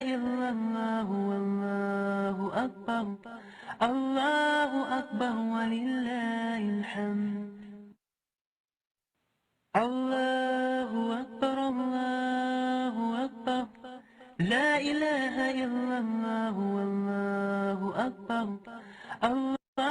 إلا الله والله أكبر الله أكبر ولله الحمد الله أكبر الله أكبر لا إله إلا الله والله أكبر الله.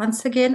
once again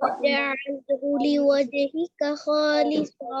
وجعله لوجهك خالصا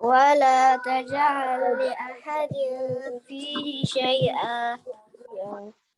ولا تجعل لأحد فيه شيئا।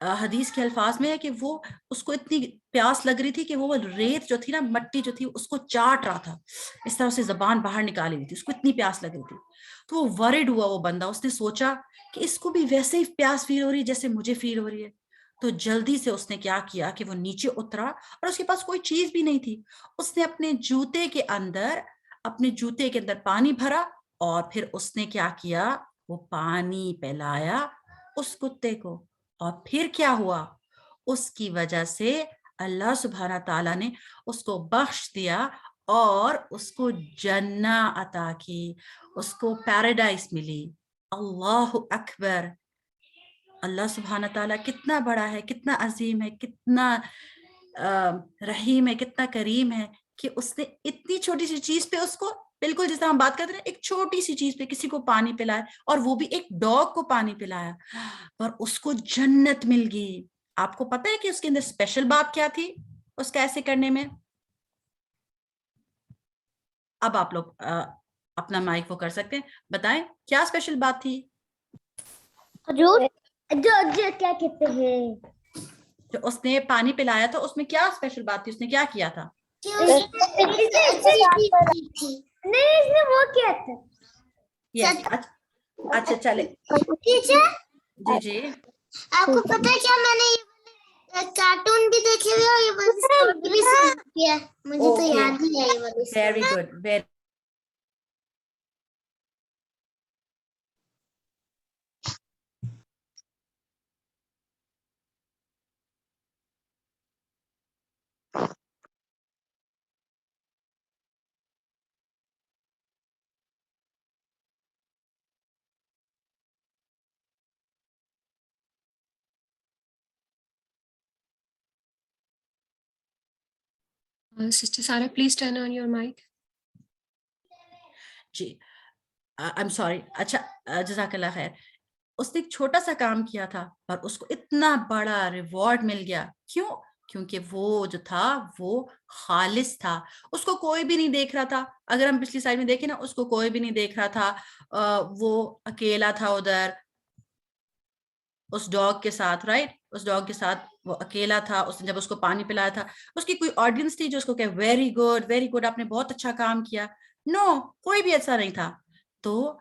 حدیث کے الفاظ میں ہے کہ وہ اس کو اتنی پیاس لگ رہی تھی کہ وہ ریت جو تھی نا، مٹی جو تھی، اس کو چاٹ رہا تھا، اس طرح سے زبان باہر نکالی ہوئی تھی، اس کو اتنی پیاس لگ رہی تھی. تو وہ ورڈ ہوا وہ بندہ، اس نے سوچا کہ اس کو بھی ویسے ہی پیاس فیل ہو رہی ہے جیسے مجھے فیل ہو رہی ہے. تو جلدی سے اس نے کیا کیا کہ وہ نیچے اترا، اور اس کے پاس کوئی چیز بھی نہیں تھی. اس نے اپنے جوتے کے اندر پانی بھرا، اور پھر اس نے کیا کیا، وہ پانی پلایا اس کتے کو. اور پھر کیا ہوا، اس کی وجہ سے اللہ سبحانہ تعالیٰ نے اس کو بخش دیا اور اس کو جنت عطا کی، اس کو پیراڈائز ملی. اللہ اکبر. اللہ سبحانہ تعالیٰ کتنا بڑا ہے، کتنا عظیم ہے، کتنا رحیم ہے، کتنا کریم ہے کہ اس نے اتنی چھوٹی سی چیز پہ اس کو، بالکل جس طرح ہم بات کرتے ہیں ایک چھوٹی سی چیز پہ کسی کو پانی پلایا، اور وہ بھی ایک ڈاگ کو پانی پلایا، اور اس کو جنت مل گئی. آپ کو پتہ ہے کہ اس کے اندر اسپیشل بات کیا تھی اس کا ایسے کرنے میں؟ اب آپ لوگ اپنا مائک وہ کر سکتے ہیں، بتائیں کیا اسپیشل بات تھی؟ حضور جو کیا کہتے ہیں، جو اس نے پانی پلایا تھا اس میں کیا اسپیشل بات تھی؟ اس نے کیا کیا تھا؟ نہیں اس نے وہ کیا تھا. اچھا چلے جی جی. آپ کو پتا ہے کیا، میں نے کارٹون بھی دیکھے ہوئے اور یہ والی بھی سنی ہے، مجھے تو یاد نہیں ہے یہ والی. Very good. Very Sister Sarah, please turn on your mic. جی I'm sorry. اچھا جزاک اللہ خیر. اس نے ایک چھوٹا سا کام کیا تھا پر اس کو اتنا بڑا ریوارڈ مل گیا. کیوں؟ کیونکہ وہ جو تھا وہ خالص تھا، اس کو کوئی بھی نہیں دیکھ رہا تھا. اگر ہم پچھلی سائڈ میں دیکھیں نا، اس کو کوئی بھی نہیں دیکھ رہا تھا. وہ اکیلا تھا ادھر اس ڈاگ کے ساتھ، رائٹ؟ اس ڈاگ کے ساتھ وہ اکیلا تھا. اس نے جب اس کو پانی پلایا تھا، اس کی کوئی آڈینس تھی جو اس کو کہ ویری گڈ آپ نے بہت اچھا کام کیا؟ نو، کوئی بھی ایسا نہیں تھا. تو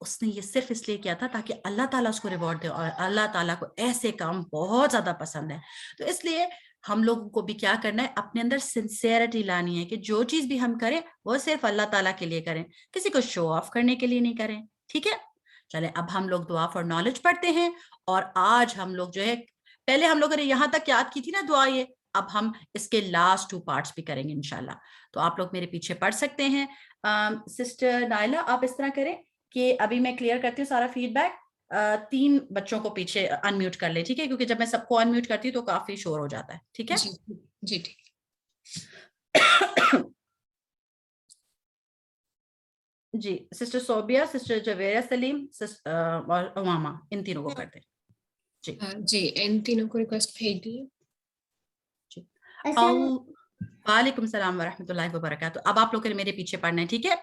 اس نے یہ صرف اس لیے کیا تھا تاکہ اللہ تعالیٰ اس کو ریوارڈ دے، اور اللہ تعالیٰ کو ایسے کام بہت زیادہ پسند ہے. تو اس لیے ہم لوگوں کو بھی کیا کرنا ہے، اپنے اندر سنسیئرٹی لانی ہے کہ جو چیز بھی ہم کریں وہ صرف اللہ تعالیٰ کے لیے کریں، کسی کو شو آف کرنے کے لیے نہیں کریں. ٹھیک ہے؟ چلیں اب ہم لوگ دعا فار نالج پڑھتے ہیں. اور آج ہم لوگ جو ہے، پہلے ہم لوگوں نے یہاں تک یاد کی تھی نا دعا، یہ اب ہم اس کے لاسٹ 2 پارٹس بھی کریں گے انشاءاللہ. تو آپ لوگ میرے پیچھے پڑھ سکتے ہیں. سسٹر نائلہ آپ اس طرح کریں کہ ابھی میں کلیئر کرتی ہوں سارا فیڈ بیک. 3 بچوں کو پیچھے انمیوٹ کر لیں، ٹھیک ہے؟ کیونکہ جب میں سب کو انمیوٹ کرتی ہوں تو کافی شور ہو جاتا ہے. ٹھیک ہے جی ٹھیک. جی سسٹر صوبیہ، سسٹر جویریہ سلیم اور امامہ، ان تینوں کو کرتے ہیں. جی جی ان تینوں کو ریکویسٹ بھیج دیے. وعلیکم السلام ورحمۃ اللہ وبرکاتہ. اب آپ لوگ میرے پیچھے پڑھنا ہے، ٹھیک ہے؟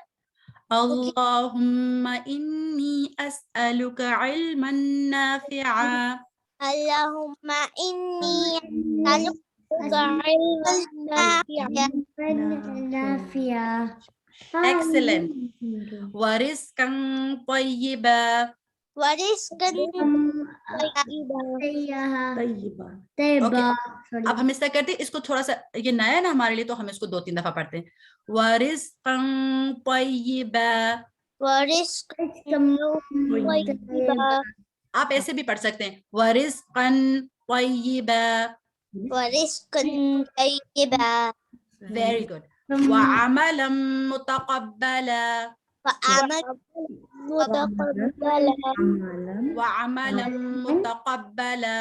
اللہم انی اسألک علما نافعا. اللهم إني أسألك علما نافعا Excellent. ورزقا طیبا. ورزقا طيبا. اب ہم اس طرح کرتے ہیں، اس کو تھوڑا سا یہ نیا ہے نا ہمارے لیے، تو ہم اس کو 2-3 دفعہ پڑھتے ہیں. ورزقا طیبا. ورزقا طيبا. آپ ایسے بھی پڑھ سکتے ہیں، ورزقا طیبا. ورزقا طيبا. Very good. وعملا متقبلا. وعملا متقبلا. وعملا متقبلا.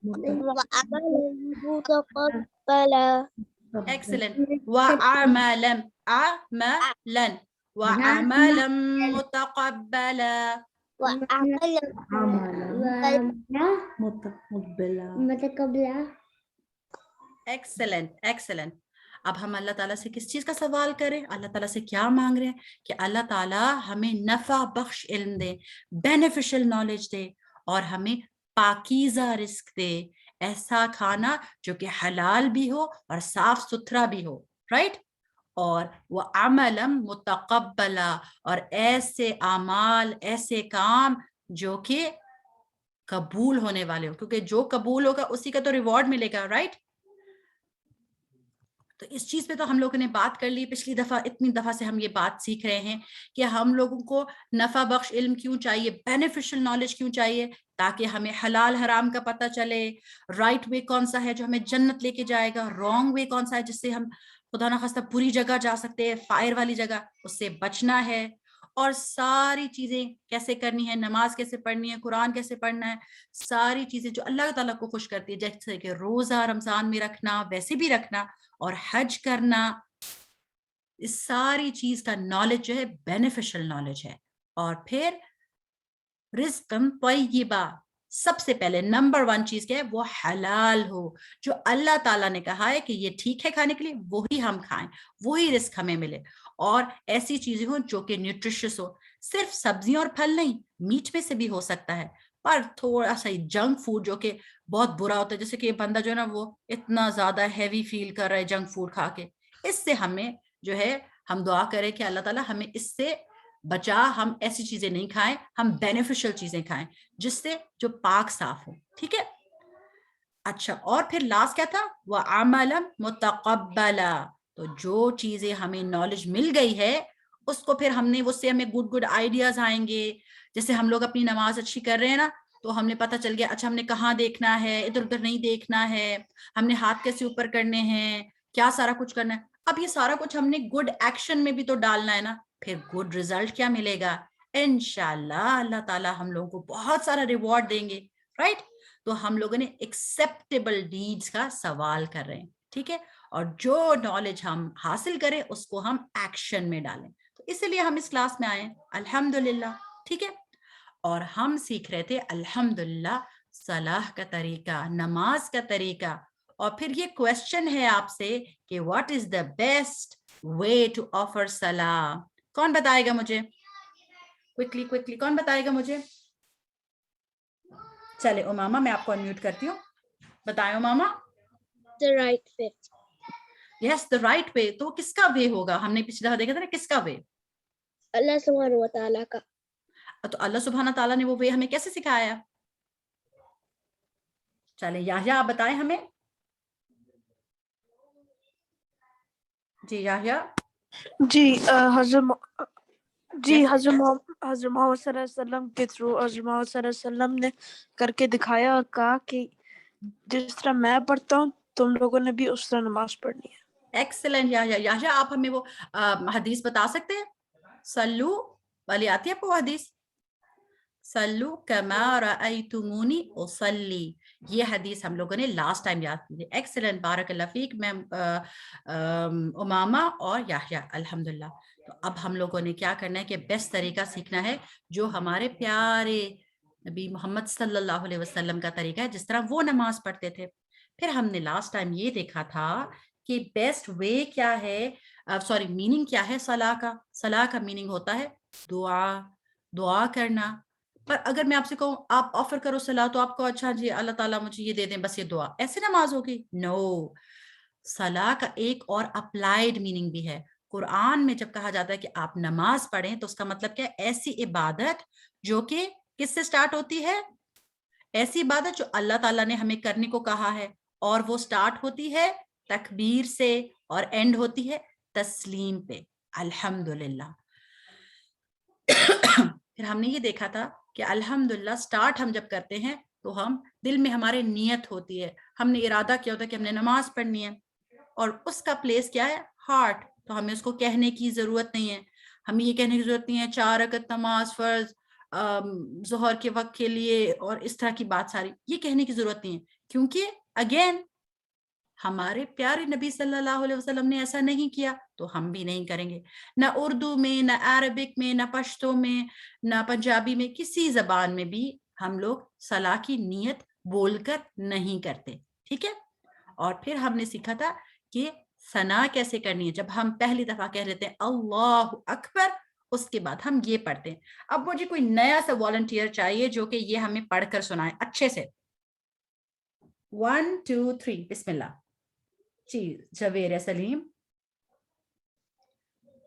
وعملا متقبلا. Excellent. وعملا وعملا متقبلا. متقبلا. Excellent. اب ہم اللہ تعالیٰ سے کس چیز کا سوال کریں؟ اللہ تعالیٰ سے کیا مانگ رہے ہیں؟ کہ اللہ تعالیٰ ہمیں نفع بخش علم دے، بینیفیشل نالج دے، اور ہمیں پاکیزہ رزق دے, ایسا کھانا جو کہ حلال بھی ہو اور صاف ستھرا بھی ہو, رائٹ. اور وہ عملا متقبلا, اور ایسے اعمال, ایسے کام جو کہ قبول ہونے والے ہو, کیونکہ جو قبول ہوگا اسی کا تو ریوارڈ ملے گا, رائٹ. تو اس چیز پہ تو ہم لوگوں نے بات کر لی پچھلی دفعہ. اتنی دفعہ سے ہم یہ بات سیکھ رہے ہیں کہ ہم لوگوں کو نفع بخش علم کیوں چاہیے, بینیفیشل نالج کیوں چاہیے, تاکہ ہمیں حلال حرام کا پتہ چلے, رائٹ وے کون سا ہے جو ہمیں جنت لے کے جائے گا, رانگ وے کون سا ہے جس سے ہم خدا نخواستہ بری جگہ جا سکتے ہیں, فائر والی جگہ, اس سے بچنا ہے. اور ساری چیزیں کیسے کرنی ہے, نماز کیسے پڑھنی ہے, قرآن کیسے پڑھنا ہے, ساری چیزیں جو اللہ تعالیٰ کو خوش کرتی ہے, جیسے کہ روزہ رمضان میں رکھنا ویسے بھی رکھنا, اور حج کرنا, اس ساری چیز کا نالج جو ہے بینیفیشل نالج ہے. اور پھر رزق طیبہ, سب سے پہلے نمبر 1 چیز کیا ہے, وہ حلال ہو, جو اللہ تعالیٰ نے کہا ہے کہ یہ ٹھیک ہے کھانے کے لیے, وہی ہم کھائیں, وہی رزق ہمیں ملے. اور ایسی چیزیں ہوں جو کہ نیوٹریشس ہو, صرف سبزیاں اور پھل نہیں, میٹ میں سے بھی ہو سکتا ہے, پر تھوڑا سا جنک فوڈ جو کہ بہت برا ہوتا ہے, جیسے کہ یہ بندہ جو ہے نا وہ اتنا زیادہ ہیوی فیل کر رہا ہے جنک فوڈ کھا کے, اس سے ہمیں جو ہے ہم دعا کریں کہ اللہ تعالیٰ ہمیں اس سے بچا, ہم ایسی چیزیں نہیں کھائیں, ہم بینیفیشل چیزیں کھائیں جس سے جو پاک صاف ہو, ٹھیک ہے. اچھا, اور پھر لاسٹ کیا تھا, وہ عملا متقبلا, تو جو چیزیں ہمیں نالج مل گئی ہے اس کو پھر ہم نے, اس سے ہمیں گڈ آئیڈیاز آئیں گے. جیسے ہم لوگ اپنی نماز اچھی کر رہے ہیں نا, تو ہم نے پتہ چل گیا, اچھا ہم نے کہاں دیکھنا ہے, ادھر ادھر نہیں دیکھنا ہے, ہم نے ہاتھ کیسے اوپر کرنے ہیں, کیا سارا کچھ کرنا ہے. اب یہ سارا کچھ ہم نے گڈ ایکشن میں بھی تو ڈالنا ہے نا, پھر گڈ ریزلٹ کیا ملے گا, انشاءاللہ اللہ تعالیٰ ہم لوگوں کو بہت سارا ریوارڈ دیں گے, رائٹ. تو ہم لوگوں نے ایکسیپٹیبل ڈیڈز کا سوال کر رہے ہیں, ٹھیک ہے. اور جو نالج ہم حاصل کریں اس کو ہم ایکشن میں ڈالیں, تو اسی لیے ہم اس کلاس میں آئے, الحمدللہ, ٹھیک ہے. اور ہم سیکھ رہے تھے الحمدللہ صلاح کا طریقہ, نماز کا طریقہ. اور پھر یہ کوشچن ہے آپ سے کہ what is the best way to offer صلاح. کون بتائے گا مجھے, کوئکلی کون بتائے گا مجھے؟ چلے امامہ, میں آپ کو انمیوٹ کرتی ہوں, بتائیں امامہ. The right way. Yes, the right way. تو کس کا وے ہوگا, ہم نے پچھلی دفعہ دیکھا تھا نا, کس کا وے؟ اللہ سبحانہ و تعالیٰ کا. تو اللہ سبحانہ تعالیٰ نے وہ وے ہمیں کیسے سکھایا؟ چلے یحییٰ آپ بتائیں ہمیں. جی یحییٰ. جی حضرت محمد صلی اللہ علیہ وسلم کے تھرو حضرت محمد صلی اللہ علیہ وسلم نے کر کے دکھایا اور کہا کہ جس طرح میں پڑھتا ہوں تم لوگوں نے بھی اس طرح نماز پڑھنی ہے. ایکسلنٹ یحییٰ, آپ ہمیں وہ حدیث بتا سکتے ہیں؟ صلو والی آتی ہے آپ کو حدیث, صلو کما رأیتمونی اصلی, یہ حدیث ہم لوگوں نے لاسٹ ٹائم یاد کی. ایکسلنٹ, بارک اللہ فیک میم امامہ اور یحییٰ, الحمدللہ. تو اب ہم لوگوں نے کیا کرنا ہے کہ بیسٹ طریقہ سیکھنا ہے جو ہمارے پیارے نبی محمد صلی اللہ علیہ وسلم کا طریقہ ہے, جس طرح وہ نماز پڑھتے تھے. پھر ہم نے لاسٹ ٹائم یہ دیکھا تھا کہ بیسٹ وے کیا ہے, میننگ کیا ہے صلاح کا. صلاح کا میننگ ہوتا ہے دعا کرنا. پر اگر میں آپ سے کہوں آپ آفر کرو صلاح, تو آپ کو اچھا جی اللہ تعالیٰ مجھے یہ دے دیں, بس یہ دعا, ایسے نماز ہوگی؟ نو. صلاح کا ایک اور اپلائیڈ میننگ بھی ہے. قرآن میں جب کہا جاتا ہے کہ آپ نماز پڑھیں, تو اس کا مطلب کیا ہے, ایسی عبادت جو کہ کس سے سٹارٹ ہوتی ہے, ایسی عبادت جو اللہ تعالیٰ نے ہمیں کرنے کو کہا ہے, اور وہ سٹارٹ ہوتی ہے تکبیر سے اور اینڈ ہوتی ہے تسلیم پہ, الحمدللہ. پھر ہم نے یہ دیکھا تھا کہ الحمدللہ سٹارٹ ہم جب کرتے ہیں تو ہم دل میں ہمارے نیت ہوتی ہے, ہم نے ارادہ کیا ہوتا ہے کہ ہم نے نماز پڑھنی ہے, اور اس کا پلیس کیا ہے, ہارٹ. تو ہمیں اس کو کہنے کی ضرورت نہیں ہے, ہمیں یہ کہنے کی ضرورت نہیں ہے 4 رکعت نماز فرض ظہر کے وقت کے لیے اور اس طرح کی بات ساری, یہ کہنے کی ضرورت نہیں ہے, کیونکہ اگین ہمارے پیارے نبی صلی اللہ علیہ وسلم نے ایسا نہیں کیا, تو ہم بھی نہیں کریں گے. نہ اردو میں, نہ عربک میں, نہ پشتو میں, نہ پنجابی میں, کسی زبان میں بھی ہم لوگ صلاح کی نیت بول کر نہیں کرتے, ٹھیک ہے. اور پھر ہم نے سیکھا تھا کہ ثنا کیسے کرنی ہے. جب ہم پہلی دفعہ کہہ لیتے ہیں اللہ اکبر, اس کے بعد ہم یہ پڑھتے ہیں. اب مجھے کوئی نیا سا والنٹیئر چاہیے جو کہ یہ ہمیں پڑھ کر سنائے اچھے سے. 1 2 3 بسم اللہ. جی جویر سلیم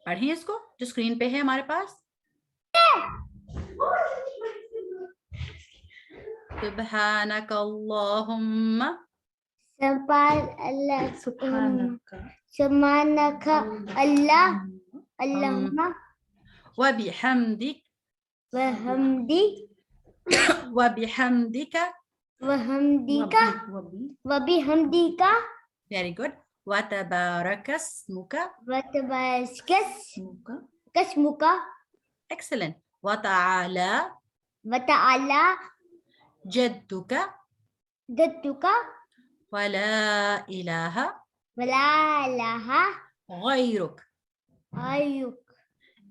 پڑھیں اس کو جو اسکرین پہ ہے ہمارے پاس. سبحانک اللہم سبحانك الله اللهم وبحمدک وبحمدك وبحمدک وبحمدك very good. وتبارک اسمک وتبارك اسمك excellent. وتعالى وتعالى جدك جدك ولا إله ولا إله غيرك. غيرك.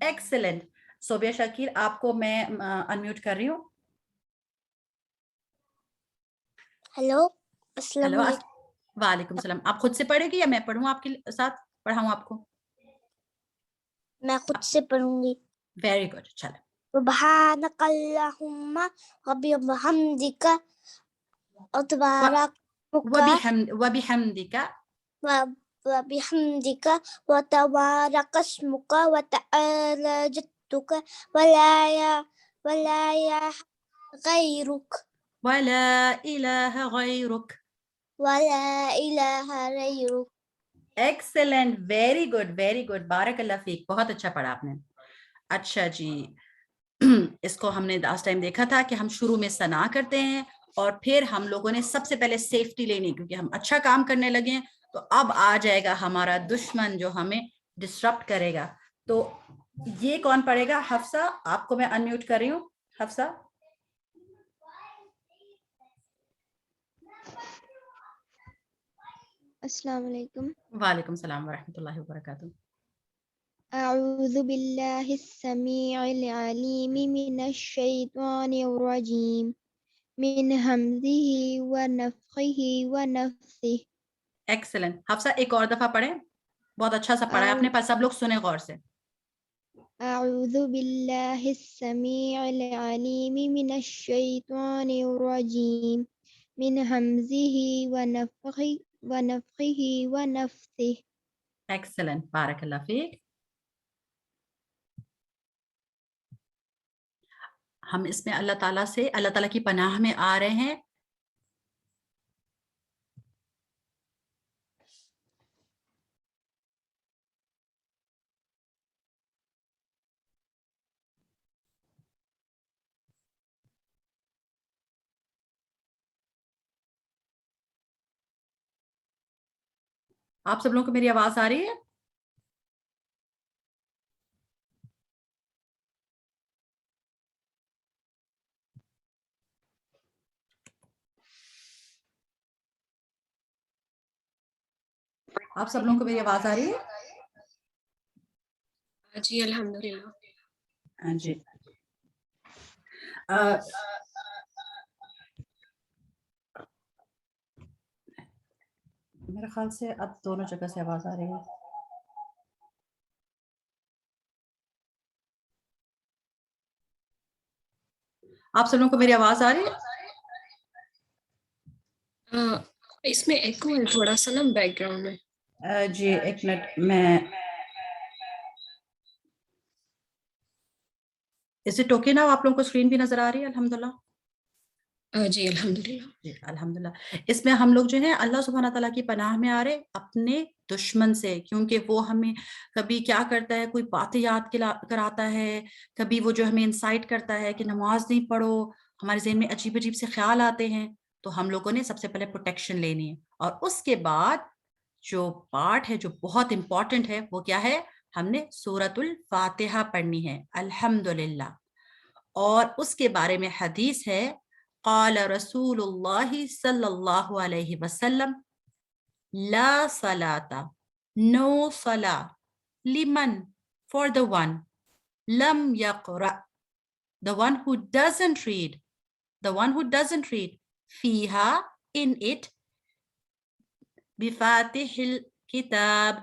excellent. صوبیہ شکیل آپ کو میں انمیوٹ کر رہی ہوں. ہیلو السلام ہیلو علیکم. وعلیکم السلام. آپ خود سے پڑھیں گی یا میں پڑھوں آپ کے ساتھ پڑھاؤں آپ کو؟ میں خود سے پڑھوں گی. Very good. چلیں. سبحانك اللهم وبحمدك وتبارك وبحمدك وبحمدك وتبارك اسمك وتعالى جدك ولا غيرك ولا إله غيرك. ولا إله غيرك. Excellent. Very good very good. بارک اللہ فیک. بہت اچھا پڑھا آپ نے. اچھا جی اس کو ہم نے لاسٹ ٹائم دیکھا تھا کہ ہم شروع میں ثنا کرتے ہیں اور پھر ہم لوگوں نے سب سے پہلے سیفٹی لینی کیونکہ ہم اچھا کام کرنے لگے ہیں. تو اب آ جائے گا ہمارا دشمن جو ہمیں ڈسٹرپٹ کرے گا. تو یہ کون پڑھے گا؟ حفصہ. آپ کو میں انمیوٹ کر رہی ہوں. حفصہ. السلام علیکم. وعلیکم السلام ورحمۃ اللہ وبرکاتہ. اعوذ باللہ السمیع العلیم من الشیطان الرجیم من ہمزہ ونفخہ ونفثہ. ایکسلنٹ. حفصہ ایک اور دفعہ پڑھیں. بہت اچھا سا پڑھا ہے آپ نے. پر سب لوگ سنیں غور سے. اعوذ باللہ السمیع العلیم من الشیطان الرجیم من ہمزہ ونفخہ ونفثہ. ایکسلنٹ. بارک اللہ فیک. ہم اس میں اللہ تعالیٰ سے اللہ تعالیٰ کی پناہ میں آ رہے ہیں. آپ سب لوگوں کو میری آواز آ رہی ہے؟ آپ سب لوگوں کو میری آواز آ رہی ہے؟ جی الحمدللہ. جی میرے خیال سے اب دونوں جگہ سے آواز آ رہی ہے. آپ سب لوگوں کو میری آواز آ رہی ہے؟ اس میں ایکو ہے تھوڑا سا نا بیک گراؤنڈ میں. جی ایک منٹ. میں اس سے ٹوکے نا آپ لوگوں کو اسکرین بھی نظر آ رہی ہے؟ الحمدللہ. جی الحمدللہ. جی الحمدللہ. اس میں ہم لوگ جو ہیں اللہ سبحانہ تعالیٰ کی پناہ میں آ رہے اپنے دشمن سے، کیونکہ وہ ہمیں کبھی کیا کرتا ہے، کوئی باتیں یاد کراتا ہے، کبھی وہ جو ہمیں انسائٹ کرتا ہے کہ نماز نہیں پڑھو، ہمارے ذہن میں عجیب عجیب سے خیال آتے ہیں. تو ہم لوگوں نے سب سے پہلے پروٹیکشن لینی ہے. اور اس کے بعد جو پارٹ ہے جو بہت امپورٹنٹ ہے وہ کیا ہے؟ ہم نے سورۃ الفاتحہ پڑھنی ہے الحمدللہ. اور اس کے بارے میں حدیث ہے قال رسول اللہ صلی اللہ علیہ وسلم لا صلاۃ no salah liman for the one lam yaqra the one who doesn't read fiha in it بفاتح الكتاب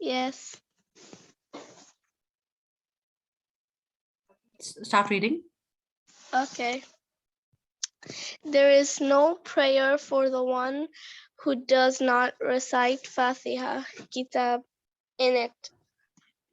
Yes. Start reading. Okay. There is no prayer for the one who does not recite Fatiha Kitab in it.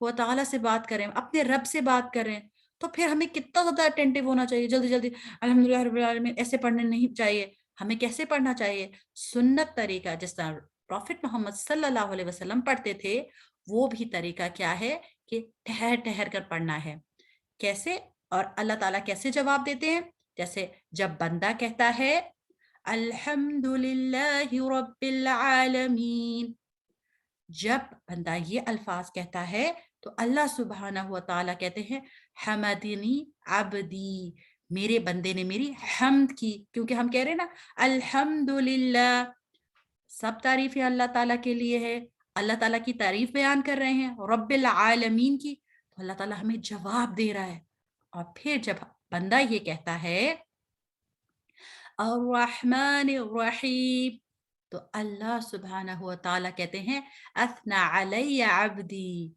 و تعالیٰ سے بات کریں, اپنے رب سے بات کریں, تو پھر ہمیں کتنا زیادہ اٹینٹیو ہونا چاہیے. جلدی جلدی الحمدللہ رب العالمین ایسے پڑھنے نہیں چاہیے. ہمیں کیسے پڑھنا چاہیے؟ سنت طریقہ, جس طرح پروفٹ محمد صلی اللہ علیہ وسلم پڑھتے تھے, وہ بھی طریقہ کیا ہے کہ ٹھہر ٹھہر کر پڑھنا ہے. کیسے؟ اور اللہ تعالیٰ کیسے جواب دیتے ہیں؟ جیسے جب بندہ کہتا ہے الحمدللہ رب العالمین, جب بندہ یہ الفاظ کہتا ہے تو اللہ سبحانہ و تعالیٰ کہتے ہیں حمدنی عبدی, میرے بندے نے میری حمد کی. کیونکہ ہم کہہ رہے ہیں نا الحمدللہ, سب تعریفیں اللہ تعالیٰ کے لیے ہے, اللہ تعالیٰ کی تعریف بیان کر رہے ہیں رب العالمین کی, تو اللہ تعالیٰ ہمیں جواب دے رہا ہے. اور پھر جب بندہ یہ کہتا ہے الرحمن الرحیم, تو اللہ سبحانہ و تعالیٰ کہتے ہیں اثنا علی عبدی,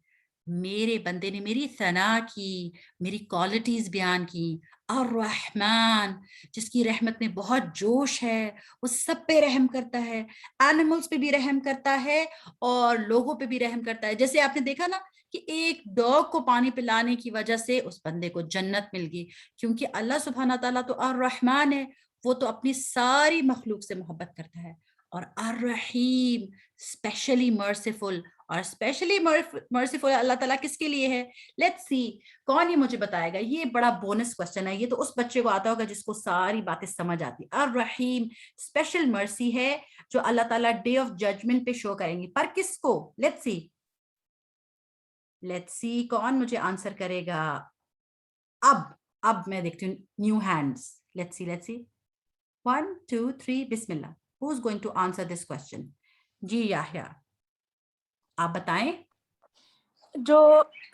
میرے بندے نے میری ثنا کی, میری کوالٹیز بیان کی. الرحمن, جس کی رحمت میں بہت جوش ہے, وہ سب پہ رحم کرتا ہے, اینیملز پہ بھی رحم کرتا ہے اور لوگوں پہ بھی رحم کرتا ہے. جیسے آپ نے دیکھا نا کہ ایک ڈاگ کو پانی پلانے کی وجہ سے اس بندے کو جنت مل گئی, کیونکہ اللہ سبحانہ تعالیٰ تو الرحمن ہے, وہ تو اپنی ساری مخلوق سے محبت کرتا ہے. اور الرحیم, اسپیشلی مرسیفل, اور اسپیشلی مرسیفل اللہ تعالیٰ کس کے لیے ہے؟ لیٹس سی, کون یہ مجھے بتائے گا؟ یہ بڑا بونس کوسچن ہے, یہ تو اس بچے کو آتا ہوگا جس کو ساری باتیں سمجھ آتی. الرحیم اسپیشل مرسی ہے جو اللہ تعالیٰ ڈے آف ججمنٹ پہ شو کریں گی. پر کس کو؟ لیٹس سی کون مجھے آنسر کرے گا. اب میں دیکھتی ہوں نیو ہینڈز. لیٹس سی 1 2 3 بسم اللہ. Who's going to answer this question? جی یاحیٰ, آپ بتائیں. جو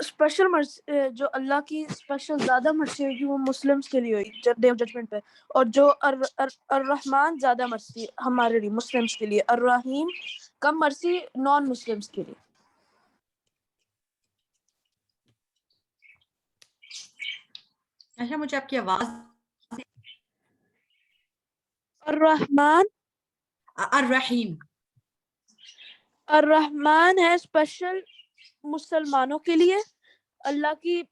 اسپیشل مرسی, جو اللہ کی اسپیشل زیادہ مرسی ہوگی وہ مسلمس کے لیے ہوگی ڈے آف ججمنٹ پہ, اور جو الرحمن زیادہ مرسی ہمارے لیے مسلمس کے لیے, الرحیم کم مرسی نان مسلمس کے لیے. اچھا, مجھے آپ کی آواز. الرحمن الرحمن ہے اسپیشل مسلمانوں کے لیے, اللہ کی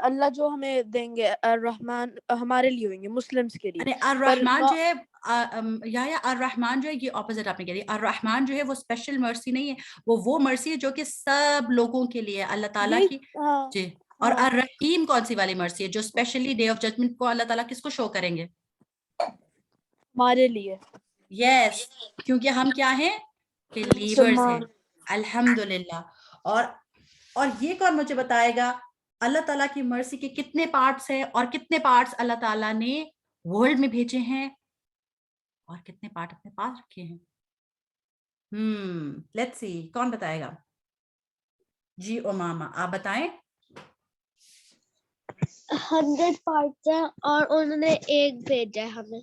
اللہ جو ہمیں دیں گے الرحمن ہمارے لیے ہوئیں گے مسلمس کے لیے. الرحمن جو ہے الرحمن جو ہے یہ اپوزٹ آپ نے کہہ دی. الرحمن جو ہے وہ اسپیشل مرسی نہیں ہے, وہ مرسی ہے جو کہ سب لوگوں کے لیے اللہ تعالیٰ کی. جی, اور الرحیم کون سی والی مرسی ہے جو اسپیشلی ڈے آف ججمنٹ کو اللہ تعالیٰ کس کو شو کریں گے؟ ہمارے لیے. یس, کیونکہ ہم کیا ہیں؟ بلیورز ہیں. الحمدللہ. اور یہ کون مجھے بتائے گا اللہ تعالیٰ کی مرسی کے کتنے پارٹس ہیں, اور کتنے پارٹس اللہ تعالیٰ نے ورلڈ میں بھیجے ہیں, اور کتنے پارٹ اپنے پاس رکھے ہیں؟ لیٹس سی کون بتائے گا. جی امامہ آپ بتائیں. 100 پارٹس ہیں اور انہوں نے ایک بھیجا ہے ہمیں.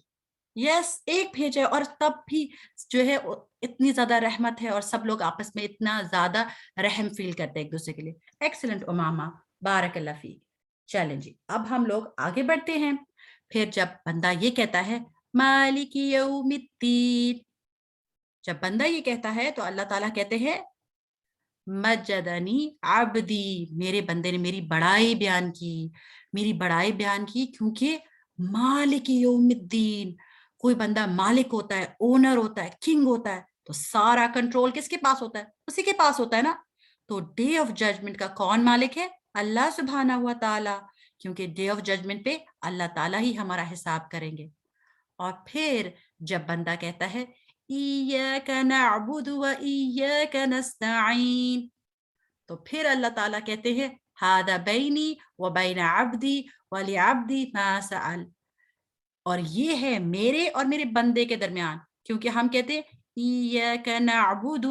یس, ایک بھیجا ہے, اور تب بھی جو ہے اتنی زیادہ رحمت ہے اور سب لوگ آپس میں اتنا زیادہ رحم فیل کرتے ہیں ایک دوسرے کے لیے. ایکسلنٹ امامہ, بارک اللہ فیک. چلیں جی, اب ہم لوگ آگے بڑھتے ہیں. پھر جب بندہ یہ کہتا ہے مالک یوم الدین, جب بندہ یہ کہتا ہے تو اللہ تعالیٰ کہتے ہیں مجدنی عبدی, میرے بندے نے میری بڑائی بیان کی, کیونکہ مالک یوم الدین, کوئی بندہ مالک ہوتا ہے, اونر ہوتا ہے, کنگ ہوتا ہے, تو سارا کنٹرول کس کے پاس ہوتا ہے؟ اسی کے پاس ہوتا ہے نا. تو ڈے آف ججمنٹ کا کون مالک ہے؟ اللہ سبحانہ و تعالیٰ, کیونکہ ڈے آف ججمنٹ پہ اللہ تعالیٰ ہی ہمارا حساب کریں گے. اور پھر جب بندہ کہتا ہے ایاک نعبد و ایاک نستعین, تو پھر اللہ تعالیٰ کہتے ہیں ھذا بینی و بین عبدی ولعبدی ما سأل, اور یہ ہے میرے اور میرے بندے کے درمیان, کیونکہ ہم کہتے ہیں ایاک نعبد,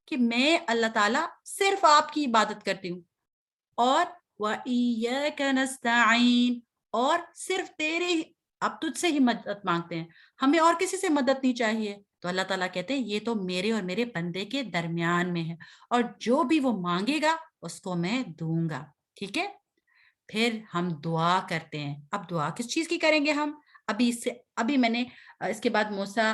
کہ میں اللہ تعالیٰ صرف آپ کی عبادت کرتی ہوں, اور وَإِيَّاكَ نَسْتَعِينَ, اور صرف تیرے, اب تجھ سے ہی مدد مانگتے ہیں, ہمیں اور کسی سے مدد نہیں چاہیے. تو اللہ تعالیٰ کہتے ہیں یہ تو میرے اور میرے بندے کے درمیان میں ہے, اور جو بھی وہ مانگے گا اس کو میں دوں گا. ٹھیک ہے, پھر ہم دعا کرتے ہیں. اب دعا کس چیز کی کریں گے ہم؟ ابھی میں نے اس کے بعد موسیٰ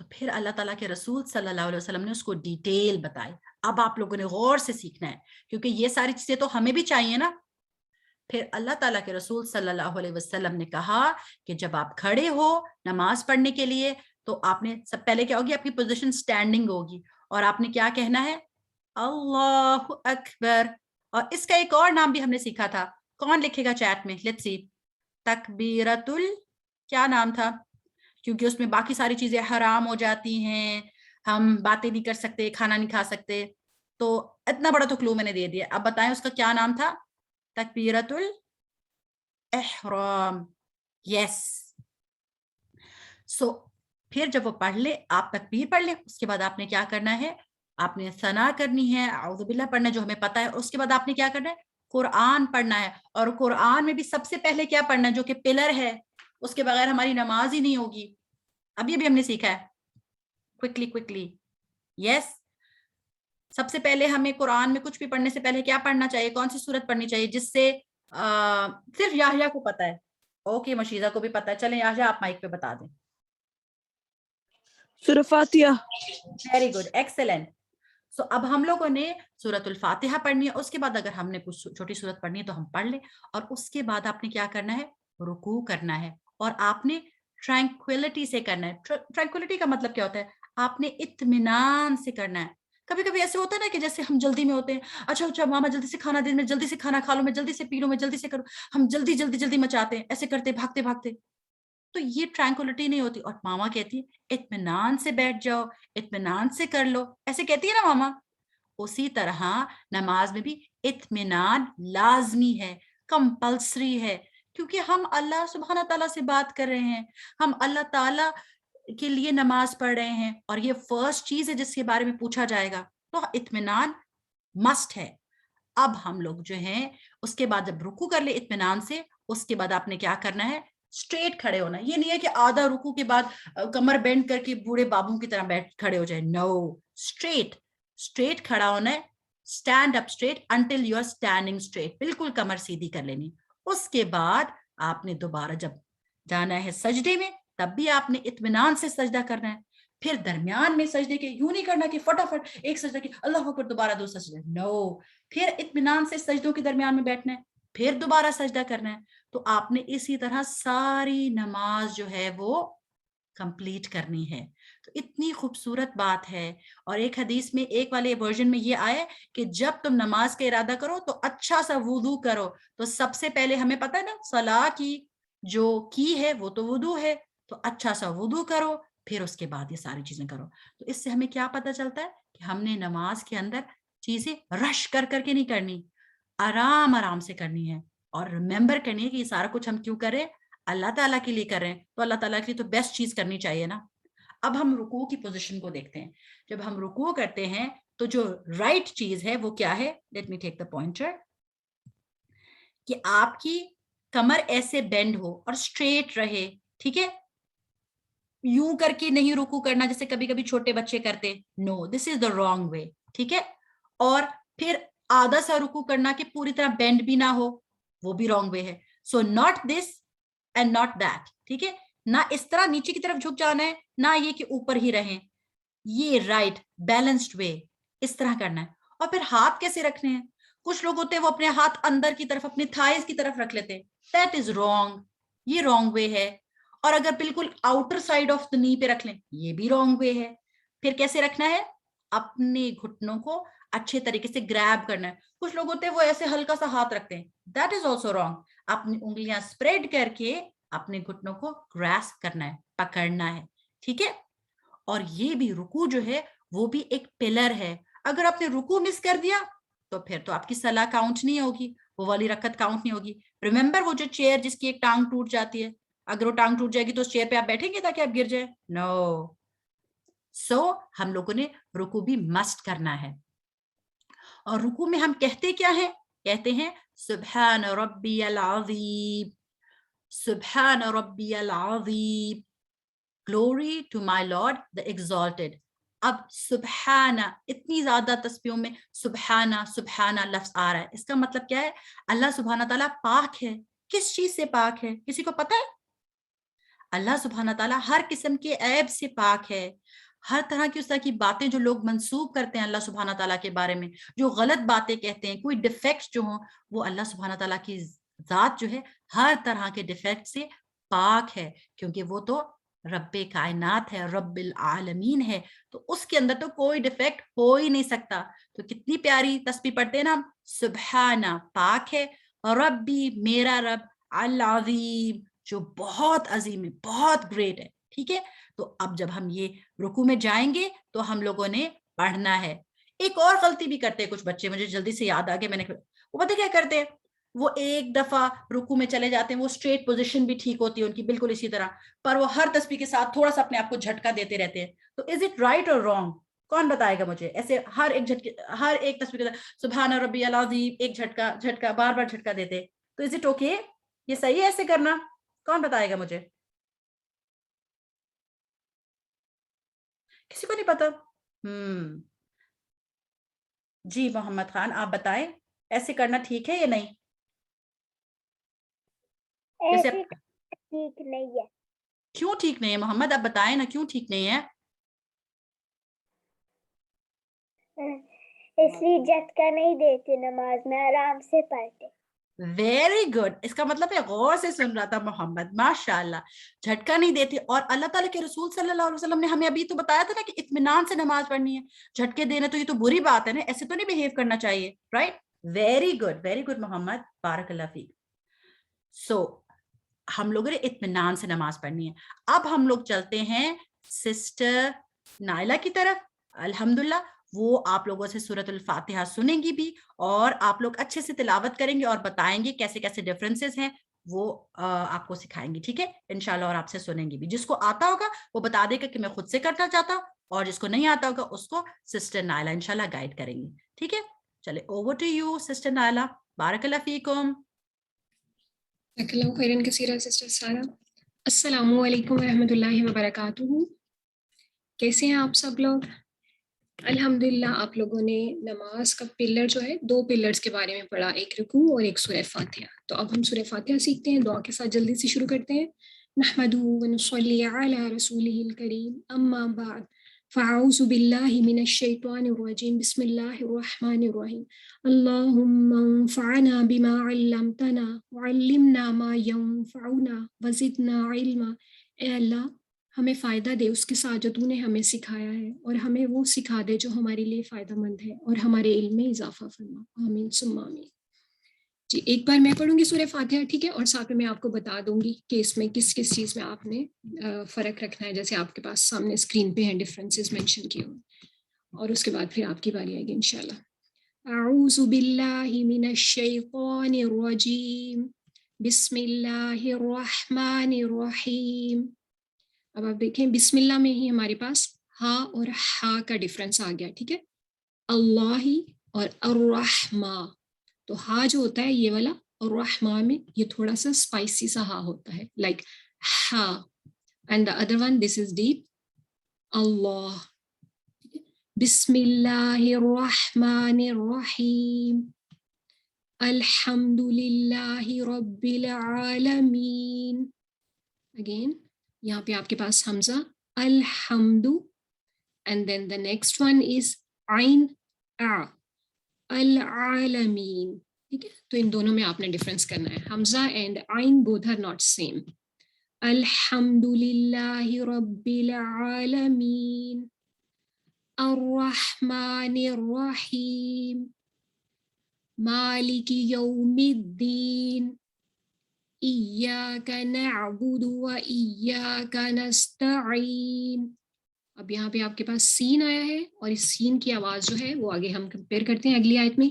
تو پھر اللہ تعالیٰ کے رسول صلی اللہ علیہ وسلم نے اس کو ڈیٹیل بتائی. اب آپ لوگوں نے غور سے سیکھنا ہے کیونکہ یہ ساری چیزیں تو ہمیں بھی چاہیے نا. پھر اللہ تعالیٰ کے رسول صلی اللہ علیہ وسلم نے کہا کہ جب آپ کھڑے ہو نماز پڑھنے کے لیے تو آپ نے سب پہلے کیا ہوگی, آپ کی پوزیشن سٹینڈنگ ہوگی, اور آپ نے کیا کہنا ہے, اللہ اکبر. اور اس کا ایک اور نام بھی ہم نے سیکھا تھا, کون لکھے گا چیٹ میں, لیٹس سی, تکبیرۃ کیا نام تھا, کیونکہ اس میں باقی ساری چیزیں حرام ہو جاتی ہیں, ہم باتیں نہیں کر سکتے, کھانا نہیں کھا سکتے, تو اتنا بڑا تو کلو میں نے دے دیا. اب بتائیں اس کا کیا نام تھا, تکبیرۃ الاحرام. یس. سو پھر جب وہ پڑھ لے, آپ تکبیر پڑھ لیں, اس کے بعد آپ نے کیا کرنا ہے, آپ نے ثنا کرنی ہے, اعوذ باللہ پڑھنا ہے جو ہمیں پتا ہے. اس کے بعد آپ نے کیا کرنا ہے, قرآن پڑھنا ہے. اور قرآن میں بھی سب سے پہلے کیا پڑھنا ہے, جو کہ پلر ہے, اس کے بغیر ہماری نماز ہی نہیں ہوگی. ابھی ابھی ہم نے سیکھا ہے, کوئکلی. یس. سب سے پہلے ہمیں قرآن میں کچھ بھی پڑھنے سے پہلے کیا پڑھنا چاہیے, کون سی سورت پڑھنی چاہیے, جس سے صرف یحییٰ کو پتا ہے. اوکے, مشیدہ کو بھی پتا ہے. چلیں یحییٰ آپ مائک پہ بتا دیں. سورہ فاتحہ. Very good, excellent. سو اب ہم لوگوں نے سورۃ الفاتحہ پڑھنی ہے. اس کے بعد اگر ہم نے کچھ چھوٹی سورت پڑھنی ہے تو ہم پڑھ لیں. اور اس کے بعد آپ نے کیا کرنا ہے, رکوع کرنا ہے. اور آپ نے ٹرینکویلٹی سے کرنا ہے. ٹرینکویلٹی کا مطلب کیا ہوتا ہے, آپ نے اطمینان سے کرنا ہے. کبھی کبھی ایسے ہوتا ہے نا کہ جیسے ہم جلدی میں ہوتے ہیں, اچھا ماما جلدی سے کھانا دے, میں جلدی سے کھانا کھا لوں, میں جلدی سے پی لوں, میں جلدی سے کروں, ہم جلدی مچاتے ہیں, ایسے کرتے بھاگتے. تو یہ ٹرینکولیٹی نہیں ہوتی. اور ماما کہتی ہے اطمینان سے بیٹھ جاؤ, اطمینان سے کر لو, ایسے کہتی ہے نا ماما. اسی طرح نماز میں بھی اطمینان لازمی ہے, کمپلسری ہے, کیونکہ ہم اللہ سبحانہ تعالیٰ سے بات کر رہے ہیں, ہم اللہ تعالیٰ کے لیے نماز پڑھ رہے ہیں, اور یہ فرسٹ چیز ہے جس کے بارے میں پوچھا جائے گا. تو اطمینان مسٹ ہے. اب ہم لوگ جو ہیں اس کے بعد جب رکوع کر لے اطمینان سے, اس کے بعد آپ نے کیا کرنا ہے, اسٹریٹ کھڑے ہونا. یہ نہیں ہے کہ آدھا رکوع کے بعد کمر بینڈ کر کے بوڑھے بابوں کی طرح بیٹھ کھڑے ہو جائے. نو, اسٹریٹ کھڑا ہونا ہے. Stand up straight until you are standing straight, بالکل کمر سیدھی کر لینی. اس کے بعد آپ نے دوبارہ جب جانا ہے سجدے میں, تب بھی آپ نے اطمینان سے سجدہ کرنا ہے. پھر درمیان میں سجدے کے یوں نہیں کرنا کہ فٹافٹ ایک سجدہ کی اللہ اکبر دوبارہ دو سجدے. نو, پھر اطمینان سے سجدوں کے درمیان میں بیٹھنا ہے, پھر دوبارہ سجدہ کرنا ہے. تو آپ نے اسی طرح ساری نماز جو ہے وہ کمپلیٹ کرنی ہے. تو اتنی خوبصورت بات ہے. اور ایک حدیث میں ایک والے ورژن میں یہ آیا کہ جب تم نماز کا ارادہ کرو تو اچھا سا وضو کرو. تو سب سے پہلے ہمیں پتہ ہے نا, صلاح کی جو کی ہے وہ تو وضو ہے, تو اچھا سا وضو کرو, پھر اس کے بعد یہ ساری چیزیں کرو. تو اس سے ہمیں کیا پتہ چلتا ہے کہ ہم نے نماز کے اندر چیزیں رش کر کے نہیں کرنی, آرام سے کرنی ہے. اور ریممبر کرنی ہے کہ یہ سارا کچھ ہم کیوں کریں, اللہ تعالیٰ کے لیے کر رہے ہیں, تو اللہ تعالیٰ کے لیے تو بیسٹ چیز کرنی چاہیے نا. اب ہم رکوع کی پوزیشن کو دیکھتے ہیں. جب ہم رکوع کرتے ہیں تو جو رائٹ چیز ہے وہ کیا ہے, let me take the pointer, کہ آپ کی کمر ایسے بینڈ ہو اور اسٹریٹ رہے. ٹھیک ہے, یوں کر کے نہیں رکوع کرنا جیسے کبھی کبھی چھوٹے بچے کرتے. نو, دس از دا رانگ وے. ٹھیک ہے, اور پھر آدھا سا رکوع کرنا کہ پوری طرح بینڈ بھی نہ ہو, وہ بھی رانگ وے ہے. So not this and not that. ٹھیک ہے, نہ اس طرح نیچے کی طرف جھک جانا ہے, نہ یہ کہ اوپر ہی رہیں. یہ رائٹ بیلنسڈ وے, اس طرح کرنا ہے. اور پھر ہاتھ کیسے رکھنے ہیں, کچھ لوگ ہوتے ہیں وہ اپنے ہاتھ اندر کی طرف اپنے تھائز کی طرف رکھ لیتے. دیٹ از رانگ, یہ رانگ وے ہے. اور اگر بالکل آؤٹر سائڈ آف دا نی پہ رکھ لیں, یہ بھی رانگ وے ہے. پھر کیسے رکھنا ہے, اپنے گھٹنوں کو اچھے طریقے سے گریب کرنا ہے. کچھ لوگ ہوتے ہیں وہ ایسے ہلکا سا ہاتھ رکھتے ہیں, دیٹ از آلسو رانگ. اپنی انگلیاں اسپریڈ کر کے اپنے گھٹنوں کو گراسپ کرنا ہے, پکڑنا ہے. ٹھیک ہے, اور یہ بھی رکوع جو ہے وہ بھی ایک پلر ہے. اگر آپ نے رکوع مس کر دیا تو پھر تو آپ کی صلاح کاؤنٹ نہیں ہوگی, وہ والی رکعت کاؤنٹ نہیں ہوگی. ریممبر وہ جو چیئر جس کی ایک ٹانگ ٹوٹ جاتی ہے, اگر وہ ٹانگ ٹوٹ جائے گی تو اس چیئر پہ آپ بیٹھیں گے تاکہ آپ گر جائیں؟ نو. سو ہم لوگوں نے رکوع بھی مسٹ کرنا ہے. اور رکوع میں ہم کہتے کیا ہیں, کہتے ہیں سبحان ربی العظیم, سبحان ربی العظیم, glory to my lord the exalted. اب سبحانہ, اتنی زیادہ تسبیحوں میں سبحانہ لفظ آ رہا ہے. اس کا مطلب کیا ہے, اللہ سبحانہ تعالیٰ پاک ہے. کس چیز سے پاک ہے, کسی کو پتہ ہے؟ اللہ سبحانہ تعالیٰ ہر قسم کے عیب سے پاک ہے. ہر طرح کی اس طرح کی باتیں جو لوگ منسوب کرتے ہیں اللہ سبحانہ تعالیٰ کے بارے میں, جو غلط باتیں کہتے ہیں, کوئی ڈیفیکٹ جو ہوں, وہ اللہ سبحانہ تعالیٰ کی ذات جو ہے ہر طرح کے ڈیفیکٹ سے پاک ہے, کیونکہ وہ تو رب کائنات ہے, رب العالمین ہے, تو اس کے اندر تو کوئی ڈیفیکٹ ہو ہی نہیں سکتا. تو کتنی پیاری تسبیح پڑھتے ہیں نا ہم, سبحانہ پاک ہے, ربی میرا رب, العظیم جو بہت عظیم ہے, بہت گریٹ ہے. ٹھیک ہے, تو اب جب ہم یہ رکوع میں جائیں گے تو ہم لوگوں نے پڑھنا ہے. ایک اور غلطی بھی کرتے ہیں کچھ بچے, مجھے جلدی سے یاد آ گیا, میں نے وہ پتہ کیا کرتے ہیں, وہ ایک دفعہ رکوع میں چلے جاتے ہیں, وہ اسٹریٹ پوزیشن بھی ٹھیک ہوتی ہے ان کی بالکل اسی طرح, پر وہ ہر تسبیح کے ساتھ تھوڑا سا اپنے آپ کو جھٹکا دیتے رہتے ہیں. تو از اٹ رائٹ اور رانگ؟ کون بتائے گا مجھے؟ ایسے ہر ایک تسبیح کے ساتھ سبحان ربی العظیم ایک جھٹکا بار بار جھٹکا دیتے, تو از اٹ اوکے؟ یہ صحیح ہے ایسے کرنا؟ کون بتائے گا مجھے؟ کسی کو نہیں پتا؟ جی محمد خان آپ بتائیں, ایسے کرنا ٹھیک ہے یا نہیں؟ ٹھیک نہیں ہے. کیوں ٹھیک نہیں ہے محمد؟ آپ بتائیں نا کیوں ٹھیک نہیں ہے؟ اس لیے جھٹکا نہیں دیتے نماز میں, آرام سے پڑھتے. ویری گڈ, اس کا مطلب ہے غور سے سن رہا تھا محمد, ماشاء اللہ, جھٹکا نہیں دیتی. اور اللہ تعالیٰ کے رسول صلی اللہ علیہ وسلم نے ہمیں ابھی تو بتایا تھا نا کہ اطمینان سے نماز پڑھنی ہے. جھٹکے دینا تو یہ تو بری بات ہے نا, ایسے تو نہیں بہیو کرنا چاہیے, رائٹ؟ ویری گڈ محمد, بارک اللہ فیک. سو ہم لوگوں نے اطمینان سے نماز پڑھنی ہے. اب ہم لوگ چلتے ہیں سسٹر نائلہ کی طرف. الحمدللہ وہ آپ لوگوں سے سورۃ الفاتحہ سنیں گی بھی, اور آپ لوگ اچھے سے تلاوت کریں گے اور بتائیں گے کیسے کیسے ڈفرینسز ہیں, وہ آپ کو سکھائیں گی. ٹھیک ہے انشاءاللہ, اور آپ سے سنیں گی بھی. جس کو آتا ہوگا وہ بتا دے گا کہ میں خود سے کرنا چاہتا ہوں, اور جس کو نہیں آتا ہوگا اس کو سسٹر نائلہ انشاءاللہ گائیڈ کریں گی. ٹھیک ہے, چلے اوور ٹو یو سسٹر نائلہ, بارک اللہ فیکم. خیرن کثیرہ سسٹر سارہ. السلام علیکم ورحمۃ اللہ وبرکاتہ. کیسے ہیں آپ سب لوگ؟ الحمدللہ آپ لوگوں نے نماز کا پلر جو ہے, 2 پلرز کے بارے میں پڑھا, ایک رکوع اور ایک سورہ فاتحہ. تو اب ہم سورہ فاتحہ سیکھتے ہیں, دعا کے ساتھ جلدی سے شروع کرتے ہیں. نحمدہ ونصلی علی رسولہ الکریم, اما بعد فاعوذ باللہ من الشیطان الرجیم, بسم اللہ الرحمن الرحیم. اللہم انفعنا بما علمتنا وعلمنا ما ينفعنا وزدنا علما. اے اللہ ہمیں فائدہ دے اس کے ساتھ جو تو نے ہمیں سکھایا ہے, اور ہمیں وہ سکھا دے جو ہمارے لیے فائدہ مند ہے, اور ہمارے علم میں اضافہ فرما. آمین ثم آمین. جی ایک بار میں پڑھوں گی سورہ فاتحہ, ٹھیک ہے, اور ساتھ میں میں آپ کو بتا دوں گی کہ اس میں کس کس چیز میں آپ نے فرق رکھنا ہے, جیسے آپ کے پاس سامنے اسکرین پہ ہیں ڈفرینسز مینشن کیے ہوئے, اور اس کے بعد پھر آپ کی باری آئے گی انشاءاللہ. اعوذ باللہ من الشیطان الرجیم, بسم اللہ الرحمن الرحیم. اب آپ دیکھیں بسم اللہ میں ہی ہمارے پاس ہا اور ہا کا ڈفرنس آ گیا, ٹھیک ہے, اللہ اور الرحمہ. تو ہا جو ہوتا ہے یہ والا, اور رحمہ میں یہ تھوڑا سا اسپائسی سا ہا ہوتا ہے, like ha, and the other one this is deep, اللہ. بسم اللہ الرحمن الرحیم, الحمد للہ رب العالمین. اگین یہاں پہ آپ کے پاس حمزہ الحمد, and then the next one is عین ا, العالمین. ٹھیک ہے, تو ان دونوں میں آپ نے ڈفرینس کرنا ہے, حمزہ اینڈ عین بوتھ آر ناٹ سیم. الحمد للہ رب العالمین, الرحمن الرحیم, مالک یوم الدین, ایاک نعبد و ایاک نستعین. اب یہاں پہ آپ کے پاس سین آیا ہے, اور اس سین کی آواز جو ہے وہ آگے ہم کمپیئر کرتے ہیں اگلی آیت میں.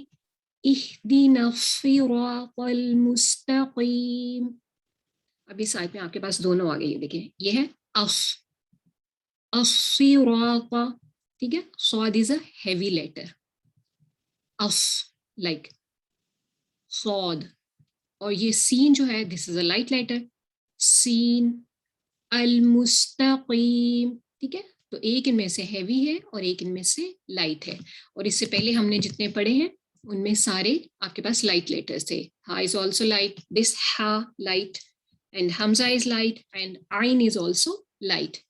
اہدنا الصراط المستقیم. اب اس آیت میں آپ کے پاس دونوں آگے, یہ دیکھیں یہ ہے الصراط, ٹھیک ہے, صاد از اے ہیوی لیٹر, لائک صاد, اور یہ سین جو ہے دس از اے لائٹ لیٹر, سین. المستقیم, ٹھیک ہے, تو ایک ان میں سے ہیوی ہے اور ایک ان میں سے لائٹ ہے, اور اس سے پہلے ہم نے جتنے پڑھے ہیں ان میں سارے آپ کے پاس لائٹ لیٹرز تھے. ہا از آلسو لائٹ, دس ہا light, and Hamza is light and Ain is also light.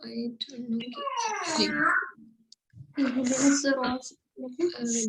I don't know.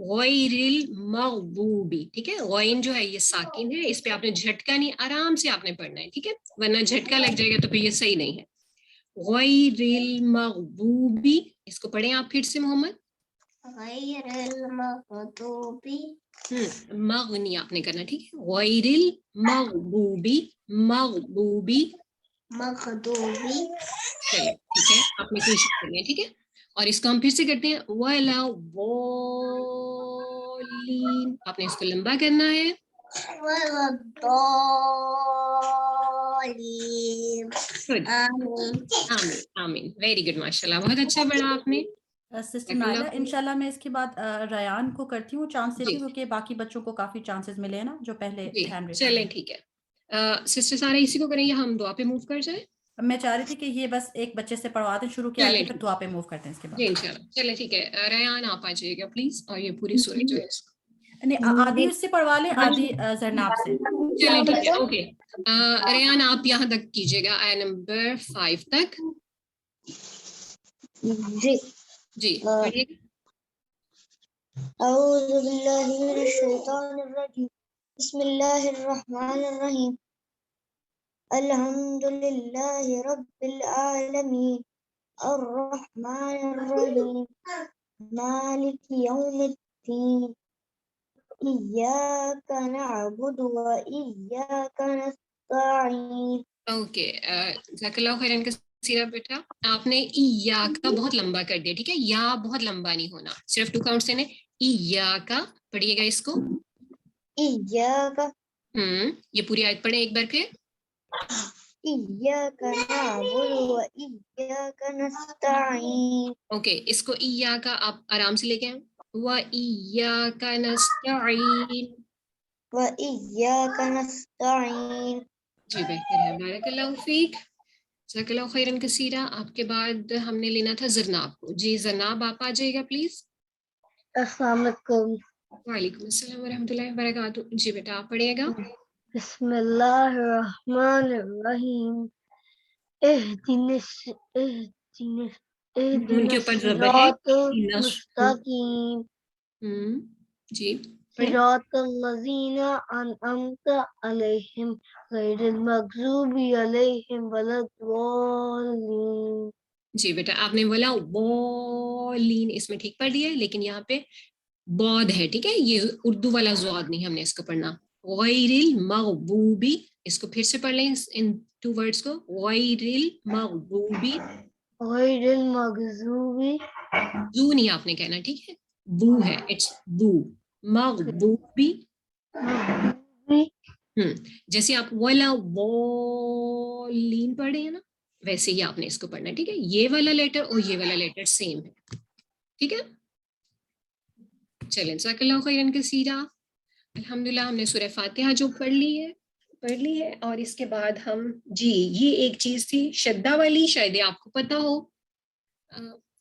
غیر المغضوبی. ٹھیک ہے, غین جو ہے یہ ساکن ہے, اس پہ آپ نے جھٹکا نہیں, آرام سے آپ نے پڑھنا ہے. ٹھیک ہے, ورنہ جھٹکا لگ جائے گا تو پھر یہ صحیح نہیں ہے. غیر المغضوبی, اس کو پڑھیں آپ پھر سے محمد. غیر المغضوبی مغنی آپ نے کرنا. ٹھیک ہے, غیر المغضوبی, مغضوبی. مغضوبی چلے ٹھیک ہے, آپ نے کوشش کرنی ہے. ٹھیک ہے, اور اس کو ہم پھر سے کرتے ہیں. وَلَا ضَالِّينَ, آپ نے اس کو لمبا کرنا ہے. والضالین. Good. آمین. آمین آمین, ویری گڈ, ماشاء اللہ, بہت اچھا پڑھا آپ نے. سسٹر نائلہ انشاءاللہ میں اس کے بعد ریان کو کرتی ہوں چانس دیتی جی ہوں کیونکہ باقی بچوں کو کافی چانسز ملے ہیں نا جو پہلے جی ہینڈ ریز چلیں ٹھیک ہے. سسٹر سارا اسی کو کریں یا ہم دعا پہ موو کر جائیں؟ میں چاہ رہی تھی کہ یہ بس ایک بچے سے پڑھوا دیں شروع کے آئے چلیں پھر ٹھیک دعا پہ موو کرتے ہیں اس کے جی بعد. انشاءاللہ. چلیں ٹھیک ہے, ریان آپ آ جائیے گا پلیز, اور یہ پوری سورت جو ہے اس کو. نہیں آدھی اس سے پڑھوا لیں, آدھی زرناب سے. چلیں ٹھیک ہے, اوکے. ریان آپ یہاں تک کیجیے گا, آیا نمبر 5 تک. جی. جی پڑھیے گا. اعوذ باللہ من الشیطان الرجیم. بسم اللہ الرحمن الرحیم. الحمد للہ رب العالمین الرحمن الرحیم مالک یوم الدین ایاک نعبد و ایاک نستعین. اوکے, جزاک اللہ خیرن کثیرہ بیٹا. آپ نے یا کا بہت لمبا کر دیا. ٹھیک ہے, یا بہت لمبا نہیں ہونا, صرف 2 کاؤنٹ سے. یا کا پڑھیے گا اس کو. ایاک یہ پوری آیت پڑھیں ایک بار پھر. ایاک نعبد و ایاک نستعین. اوکے, اس کو یا کا آپ آرام سے لے کے آئیں. وَإِيَّاكَ نَسْتَعِينُ. و ایاک نستعین. جی بہتر ہے, بارک اللہ فیک, جزاک اللہ خیرن کثیرہ. آپ کے بعد ہم نے لینا تھا زرناب کو. جی زرناب آپ آ جائیے گا پلیز. السلام علیکم. وعلیکم السلام ورحمۃ اللہ وبرکاتہ. جی بیٹا آپ پڑھیے گا. بسم اللہ الرحمن الرحیم. نون کے اوپر زبر ہے. الصراط المستقیم. جی پڑھیں. صراط الذین انعمت علیہم غیر المغضوب علیہم ولا الضالین. جی بیٹا آپ نے ولا والین اس میں ٹھیک پڑھ دیا ہے, لیکن یہاں پہ بود ہے. ٹھیک ہے, یہ اردو والا زواد نہیں, ہم نے اس کو پڑھنا. غیر المغضوبی, اس کو پھر سے پڑھ لیں ان 2 ورڈز کو. غیر المغضوبی, غیر المغضوب زو نہیں آپ نے کہنا. ٹھیک ہے, بو ہے, اٹس بو. مغضوبی. جیسے آپ ولا والین پڑھ رہے ہیں نا, ویسے ہی آپ نے اس کو پڑھنا ہے. ٹھیک ہے, یہ والا لیٹر اور یہ والا لیٹر سیم ہے. ٹھیک ہے, چلیں جزاک اللہ خیرن کثیرہ. الحمدللہ ہم نے سورہ فاتحہ جو پڑھ لی ہے. اور اس کے بعد ہم جی یہ ایک چیز تھی شدہ والی, شاید آپ کو پتا ہو.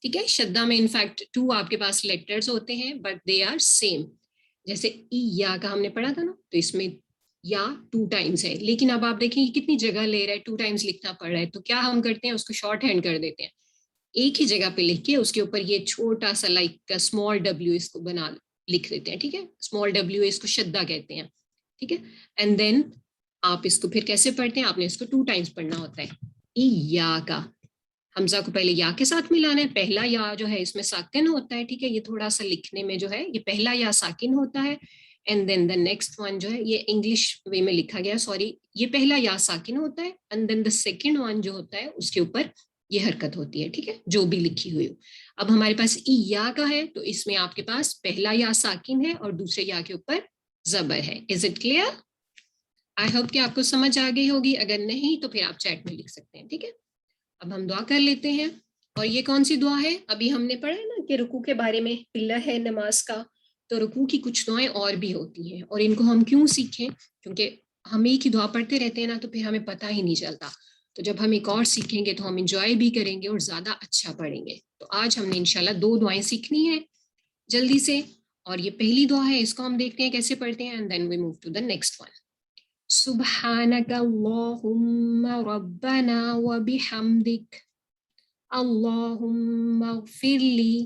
ٹھیک ہے, شدہ میں انفیکٹ 2 آپ کے پاس لیٹرز ہوتے ہیں بٹ دے آر سیم. جیسے یا کا ہم نے پڑھا تھا نا, تو اس میں یا 2 ٹائمز ہے, لیکن اب آپ دیکھیں کتنی جگہ لے رہا ہے, 2 ٹائمز لکھنا پڑ رہا ہے. تو کیا ہم کرتے ہیں, اس کو شارٹ ہینڈ کر دیتے ہیں, ایک ہی جگہ پہ لکھ کے اس کے اوپر یہ چھوٹا سا لائک کا اسمال ڈبلیو اس کو بنا لکھ دیتے ہیں. ٹھیک ہے, اسمال ڈبلیو اس کو شدہ کہتے ہیں. ٹھیک ہے, اینڈ دین آپ اس کو پھر کیسے پڑھتے ہیں, آپ نے اس کو 2 ٹائمز پڑھنا ہوتا ہے. یا کا حمزہ کو پہلے یا کے ساتھ ملانا ہے. پہلا یا جو ہے اس میں ساکن ہوتا ہے. ٹھیک ہے, یہ تھوڑا سا لکھنے میں جو ہے یہ پہلا یا ساکن ہوتا ہے. And then the next one جو ہے یہ انگلش وے میں لکھا گیا, سوری, یہ پہلا یا ساکن ہوتا ہے. And then the second one جو ہوتا ہے اس کے اوپر یہ حرکت ہوتی ہے. ٹھیک ہے, جو بھی لکھی ہوئی ہو. اب ہمارے پاس یا کا ہے, تو اس میں آپ کے پاس پہلا یا ساکن ہے اور دوسرے یا کے اوپر زبر ہے. Is it clear? I hope کہ آپ کو سمجھ آ گئی ہوگی. اگر نہیں تو پھر آپ چیٹ میں لکھ سکتے ہیں. ٹھیک ہے, اب ہم دعا کر لیتے ہیں. اور یہ کون سی دعا ہے, ابھی ہم نے پڑھا ہے نا کہ رکوع کے بارے میں, پلر ہے نماز کا. تو رکوع کی کچھ دعائیں اور بھی ہوتی ہیں, اور ان کو ہم کیوں سیکھیں, کیونکہ ہم ایک ہی دعا پڑھتے رہتے ہیں نا, تو پھر ہمیں پتہ ہی نہیں چلتا. تو جب ہم ایک اور سیکھیں گے تو ہم انجوائے بھی کریں گے اور زیادہ اچھا پڑھیں گے. تو آج ہم نے انشاءاللہ 2 دعائیں سیکھنی ہیں جلدی سے. اور یہ پہلی دعا ہے, اس کو ہم دیکھتے ہیں کیسے پڑھتے ہیں, and then we move to the next one. سبحانک اللہم ربنا وبحمدک اللہم اغفر لی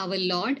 our Lord.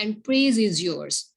and praise is yours.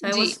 So I was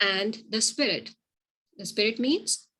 and the spirit. The spirit means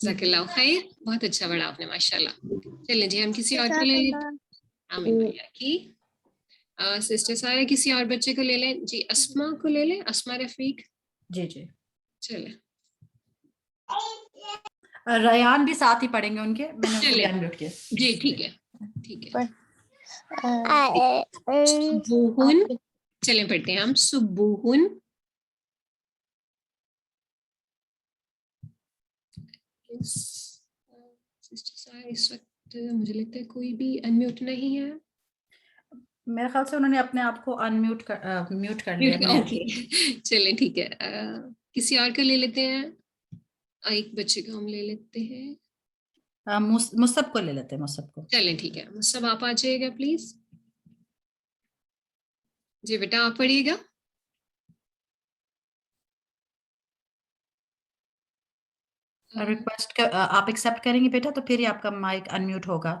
جزاک اللہ خیر, بہت اچھا پڑھا آپ نے ماشاءاللہ. چلیں جی ہم کسی اور کو لے لیں. آمین بھیا کی سسٹر سارا کسی اور بچے کو لے لیں جی. اسما کو لے لیں, اسما رفیق. جی جی چلیں ریان بھی ساتھ ہی پڑھیں گے ان کے, میں نے ان کو بھی چلیں انمیوٹ کیا. جی ٹھیک ہے ٹھیک ہے. Uh, سبوہن, چلیں پڑھتے ہیں ہم. سبوہن, اس وقت مجھے لگتا ہے کوئی بھی انمیوٹ نہیں ہے. میرے خیال سے انہوں نے اپنے آپ کو انمیوٹ میوٹ کر لیا. اوکے چلیں ٹھیک ہے. کسی اور کا لے لیتے ہیں, ایک بچے کو ہم لے لیتے ہیں. مصب کو لے لیتے ہیں, مصب کو. چلیں ٹھیک ہے. مصب آپ آ جائیے گا پلیز. جی بیٹا آپ پڑھیے گا. ریکویسٹ آپ ایکسیپٹ کریں گے بیٹا تو پھر ہی آپ کا مائک انمیوٹ ہوگا.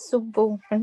سبوحن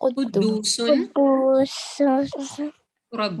قدوس قدوس رب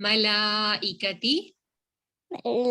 الملائکتی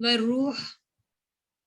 والروح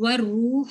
والروح.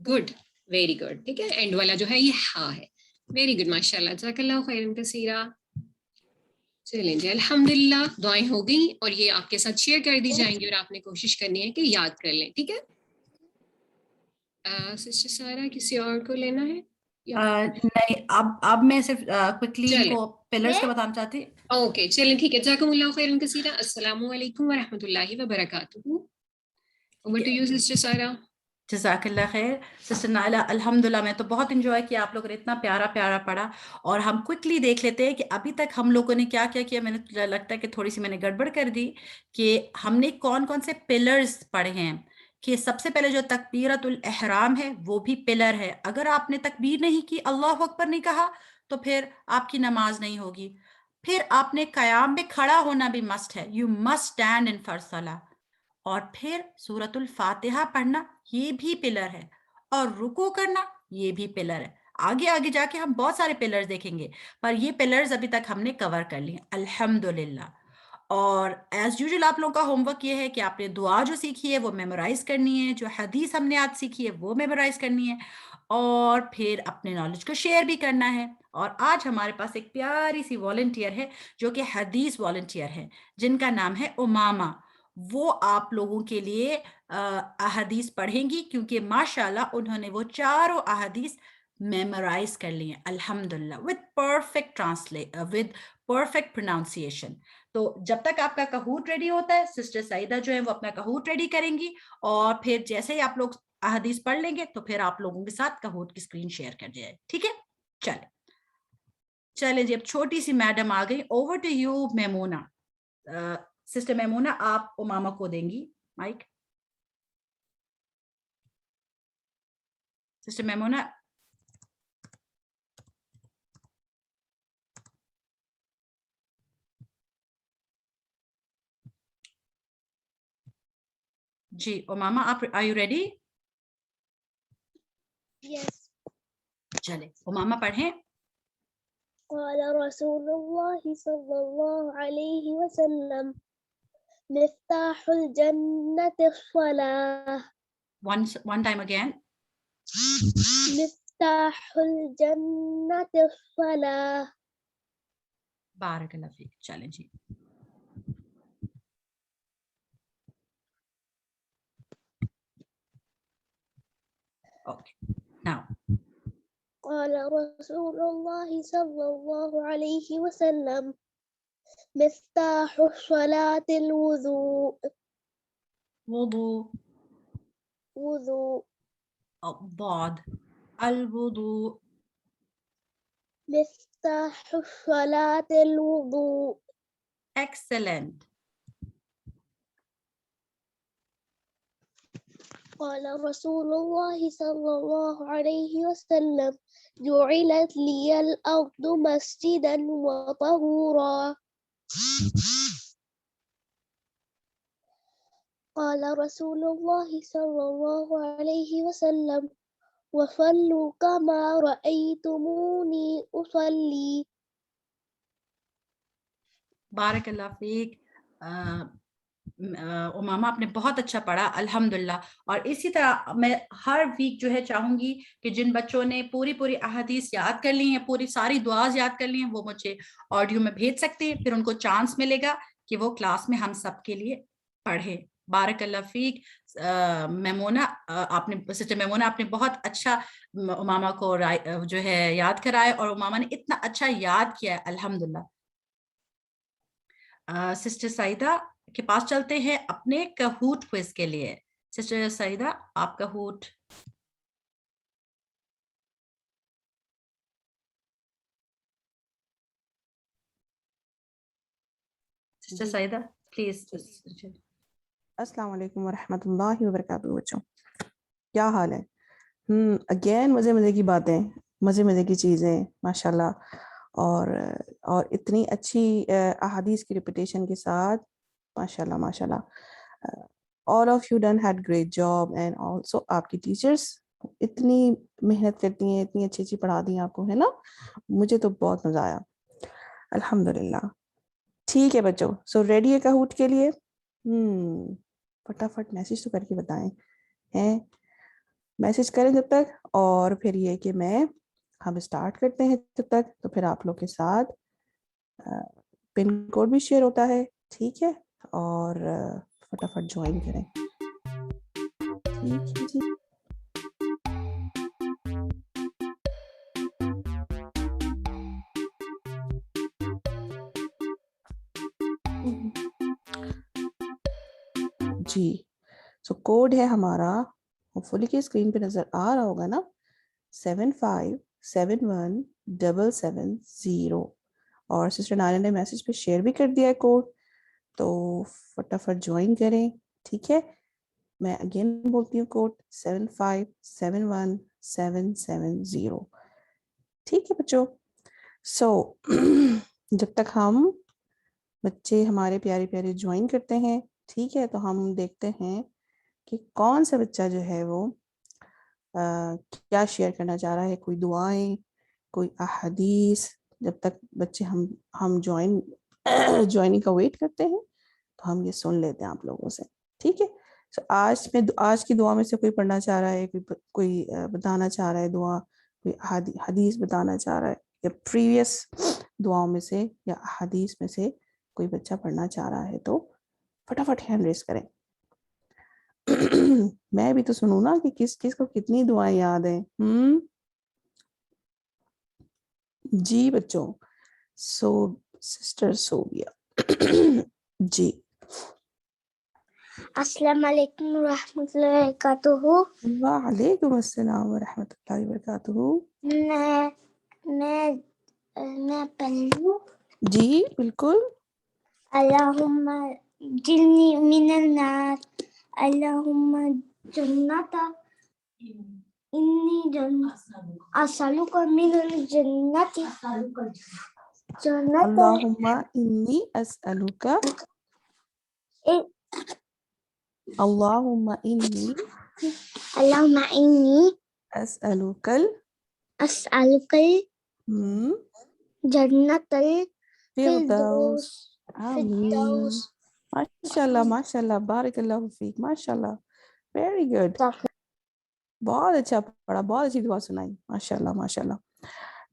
Good, very good. ٹھیک ہے, اینڈ والا جو ہے یہ ہاں ہے. ویری گڈ ماشاء اللہ, جزاک اللہ خیرا کثیرا. چلیں جی الحمدللہ دعائیں ہو گئی اور یہ آپ کے ساتھ شیئر کر دی جائیں گی اور آپ نے کوشش کرنی ہے کہ یاد کر لیں. ٹھیک ہے سسٹر سارا کسی اور کو لینا ہے نہیں, اب میں صرف کوئکلی ان کو پلرز کا بتانا چاہتی. اوکے چلیں ٹھیک ہے. جزاکم اللہ خیرا کثیرا. السلام علیکم ورحمۃ اللہ وبرکاتہ. اوور ٹو یو سسٹر سارا. جزاک اللہ خیر. سسٹر نائلہ الحمدللہ میں تو بہت انجوائے کیا, آپ لوگوں نے اتنا پیارا پیارا پڑھا. اور ہم کوئکلی دیکھ لیتے ہیں کہ ابھی تک ہم لوگوں نے کیا کیا کیا. میں نے لگتا ہے کہ تھوڑی سی میں نے گڑبڑ کر دی کہ ہم نے کون کون سے پلرز پڑھے ہیں. کہ سب سے پہلے جو تکبیرۃ الاحرام ہے وہ بھی پلر ہے. اگر آپ نے تکبیر نہیں کی, اللہ اکبر نہیں کہا, تو پھر آپ کی نماز نہیں ہوگی. پھر آپ نے قیام میں کھڑا ہونا بھی مسٹ ہے, you must stand in for صلاۃ. اور پھر سورۃ الفاتحہ پڑھنا یہ بھی پلر ہے, اور رکوع کرنا یہ بھی پلر ہے. آگے آگے جا کے ہم بہت سارے پلرز دیکھیں گے, پر یہ پلرز ابھی تک ہم نے کور کر لیے الحمدللہ. اور ایز یوزول آپ لوگوں کا ہوم ورک یہ ہے کہ آپ نے دعا جو سیکھی ہے وہ میمورائز کرنی ہے, جو حدیث ہم نے آج سیکھی ہے وہ میمورائز کرنی ہے, اور پھر اپنے نالج کو شیئر بھی کرنا ہے. اور آج ہمارے پاس ایک پیاری سی والنٹیئر ہے جو کہ حدیث والنٹیئر ہے, جن کا نام ہے امامہ. وہ آپ لوگوں کے لیے احادیث پڑھیں گی, کیونکہ ماشاءاللہ انہوں نے وہ چاروں احادیث میمورائز کر لی ہیں الحمدللہ ود پرفیکٹ پروناؤنسیشن. تو جب تک آپ کا کہوٹ ریڈی ہوتا ہے, سسٹر سعیدہ جو ہے وہ اپنا کہوٹ ریڈی کریں گی, اور پھر جیسے ہی آپ لوگ احادیث پڑھ لیں گے تو پھر آپ لوگوں کے ساتھ کہوٹ کی اسکرین شیئر کر جائے. ٹھیک ہے, چلے جی اب چھوٹی سی میڈم آ گئی. Over to you Maimoona. Sister Maimoona آپ امامہ کو دیں گی مائک. سسٹر میمونہ. جی امامہ آپ آر یو ریڈی؟ Yes. چلے امامہ پڑھیں. قال رسول الله صلى الله عليه وسلم مفتاح الجنة الصلاة. One time again. مفتاح الجنة الصلاة. بارک اللہ فیک. چلیں جی. Okay. Now. قال رسول الله صلى الله عليه وسلم مفتاح الصلاة الوضوء. وضوء. ضاد. الوضوء. مفتاح الصلاة الوضوء. Excellent. قال رسول الله صلى الله عليه وسلم جعلت لي الأرض مسجدا وطهورا. قال رسول الله صلى الله عليه وسلم وصلوا كما رأيتموني أصلي. بارک اللہ فیک. امامہ آپ نے بہت اچھا پڑھا الحمدللہ. اور اسی طرح میں ہر ویک جو ہے چاہوں گی کہ جن بچوں نے پوری احادیث یاد کر لی ہیں, پوری ساری دعاز یاد کر لی ہیں, وہ مجھے آڈیو میں بھیج سکتے ہیں, پھر ان کو چانس ملے گا کہ وہ کلاس میں ہم سب کے لیے پڑھے. بارک اللہ فیک. میمونہ آپ نے سسٹر میمونہ آپ نے بہت اچھا امامہ کو جو ہے یاد کرایا, اور امامہ نے اتنا اچھا یاد کیا ہے الحمدللہ. سسٹر سعیدہ کے پاس چلتے ہیں اپنے کہوٹ کوئز کے لیے. سسٹر سعیدہ آپ کہوٹ. Sister Saeeda please. السلام علیکم ورحمۃ اللہ وبرکاتہ. بچوں کیا حال ہے؟ اگین مزے کی باتیں, مزے کی چیزیں ماشاءاللہ, اور اتنی اچھی احادیث کی ریپیٹیشن کے ساتھ ماشاءاللہ. all of you done had great job, and also آپ کی ٹیچرز اتنی محنت کرتی ہیں, اتنی اچھی پڑھا دی آپ کو, ہے نا. مجھے تو بہت مزہ آیا الحمدللہ. ٹھیک ہے بچوں, سو ریڈی ہے کہوٹ کے لیے؟ فٹافٹ میسج تو کر کے بتائیں ہیں, میسج کریں جب تک, اور پھر یہ کہ ہم اسٹارٹ کرتے ہیں جب تک, تو پھر آپ لوگ کے ساتھ پن کوڈ بھی شیئر ہوتا ہے, ٹھیک ہے, اور فٹافٹ جوائن کریں. ٹھیک ہے جی. جی سو کوڈ ہے ہمارا, ہوپفلی کہ اسکرین پہ نظر آ رہا ہوگا نا, 75717770. اور سسٹر نانا نے میسج پہ شیئر بھی کر دیا ہے کوڈ, تو فٹافٹ جوائن کریں. ٹھیک ہے, میں اگین بولتی ہوں کوڈ 75717770. ٹھیک ہے بچوں. سو جب تک ہم بچے ہمارے پیارے جوائن کرتے ہیں, ٹھیک ہے, تو ہم دیکھتے ہیں کہ کون سا بچہ جو ہے وہ کیا شیئر کرنا چاہ رہا ہے. کوئی دعائیں, کوئی احادیث. جب تک بچے ہم جوائننگ کا ویٹ کرتے ہیں, تو ہم یہ سن لیتے ہیں آپ لوگوں سے. ٹھیک ہے, سو آج کی دعا میں سے کوئی پڑھنا چاہ رہا ہے, کوئی بتانا چاہ رہا ہے دعا, کوئی حدیث بتانا چاہ رہا ہے, یا پریویس دعاؤں میں سے یا حدیث میں سے کوئی بچہ پڑھنا چاہ رہا ہے, تو فٹافٹ ہینڈ ریز کریں. میں بھی تو سنوں نا کہ کس کو کتنی دعائیں یاد ہیں. جی بچوں. سسٹر صوبیہ. جی. السلام علیکم ورحمۃ اللہ وبرکاتہ. وعلیکم السلام ورحمۃ اللہ وبرکاتہ. میں پڑھوں. جی بالکل. اللہم جنی من النار, اللہم جنت, انی اسالک من الجنت, اللہم انی اسألک, اللہم انی اسألک جنت الفردوس. آمین. الفردوس. ماشاء اللہ بارک اللہ فیک. ماشاء اللہ, ویری گڈ. بہت اچھا پڑھا, بہت اچھی دعا سنائی. ماشاء اللہ.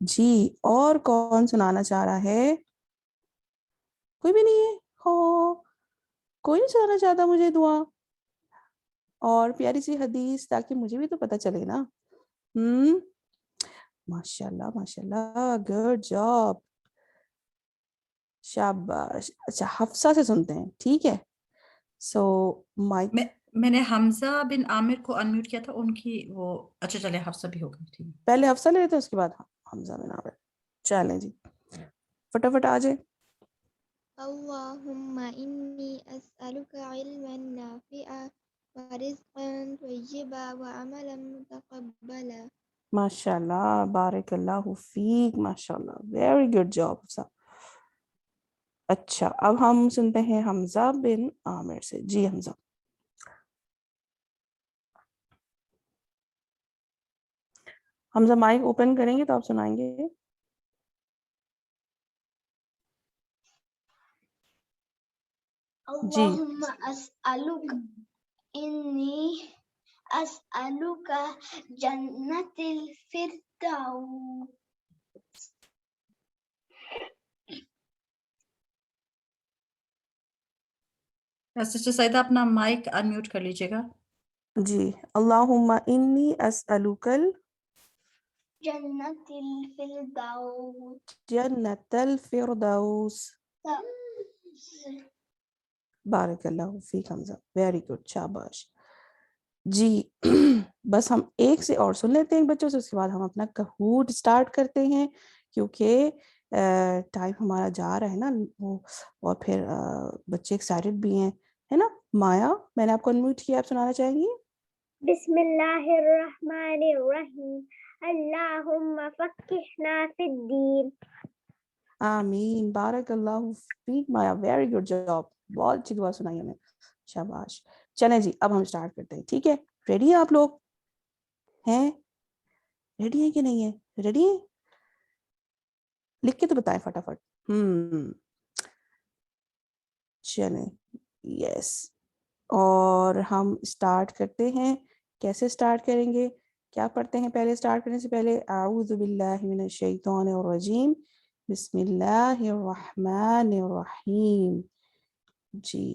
جی, اور کون سنانا چاہ رہا ہے؟ کوئی بھی نہیں ہے؟ کوئی نہیں سنانا چاہتا مجھے دعا اور پیاری سی حدیث, تاکہ مجھے بھی تو پتہ چلے نا. ماشاء اللہ, گڈ جاب, شاباش. اچھا, حفصہ سے سنتے ہیں. ٹھیک ہے, سو مائک. میں نے حمزہ بن عامر کو انمیوٹ کیا تھا, ان کی وہ اچھا چلے حفصہ بھی ہو گئی. ٹھیک, پہلے حفصہ لے لیتے, اس کے بعد حمزہ بن عامر. چلیں جی, فٹافٹ آ جائے. اللہم انی اسألک علما نافعا ورزقا طیبا وعملا متقبلا. ماشاء اللہ, بارک اللہ فیک. ماشاء اللہ, ویری گڈ جاب. اچھا, اب ہم سنتے ہیں حمزہ بن عامر سے. جی حمزہ. حمزہ مائک اوپن کریں گے تو آپ سنائیں گے. جی اللهم أسألك إني أسألك جنة الفردوس. سسٹر سعیدہ اپنا مائک انمیوٹ کر لیجیے گا. جی اللہم انی اسألکل جنة الفردوس. جنت الفردوس. بارک اللہ فیک حمزہ، ویری گڈ، شاباش. جی بس ہم ایک سے اور سن لیتے ہیں بچوں سے، اس کے بعد ہم اپنا کہوٹ سٹارٹ کرتے ہیں کیونکہ ٹائم ہمارا جا رہا ہے نا وہ، اور پھر بچے ایکسائٹیڈ بھی ہیں، ہے نا. مایا میں نے آپ کو انمیوٹ کیا، آپ سنانا چاہیں گی؟ بسم اللہ الرحمن الرحیم اللہم فقہنا فی الدین. آمین، بارک اللہ فیک مایا، ویری گڈ جاب، بہت اچھی دعا سنائی ہمیں، شاباش. چلیں جی اب ہم سٹارٹ کرتے ہیں، ٹھیک ہے. ریڈی ہیں آپ لوگ؟ ہیں ریڈی ہیں کہ نہیں ہیں؟ ریڈی ہیں؟ لکھ کے تو بتائیں فٹافٹ. چلیں یس، اور ہم سٹارٹ کرتے ہیں. کیسے سٹارٹ کریں گے؟ کیا پڑھتے ہیں پہلے سٹارٹ کرنے سے پہلے؟ اعوذ باللہ من الشیطان الرجیم، بسم اللہ الرحمن الرحیم. جی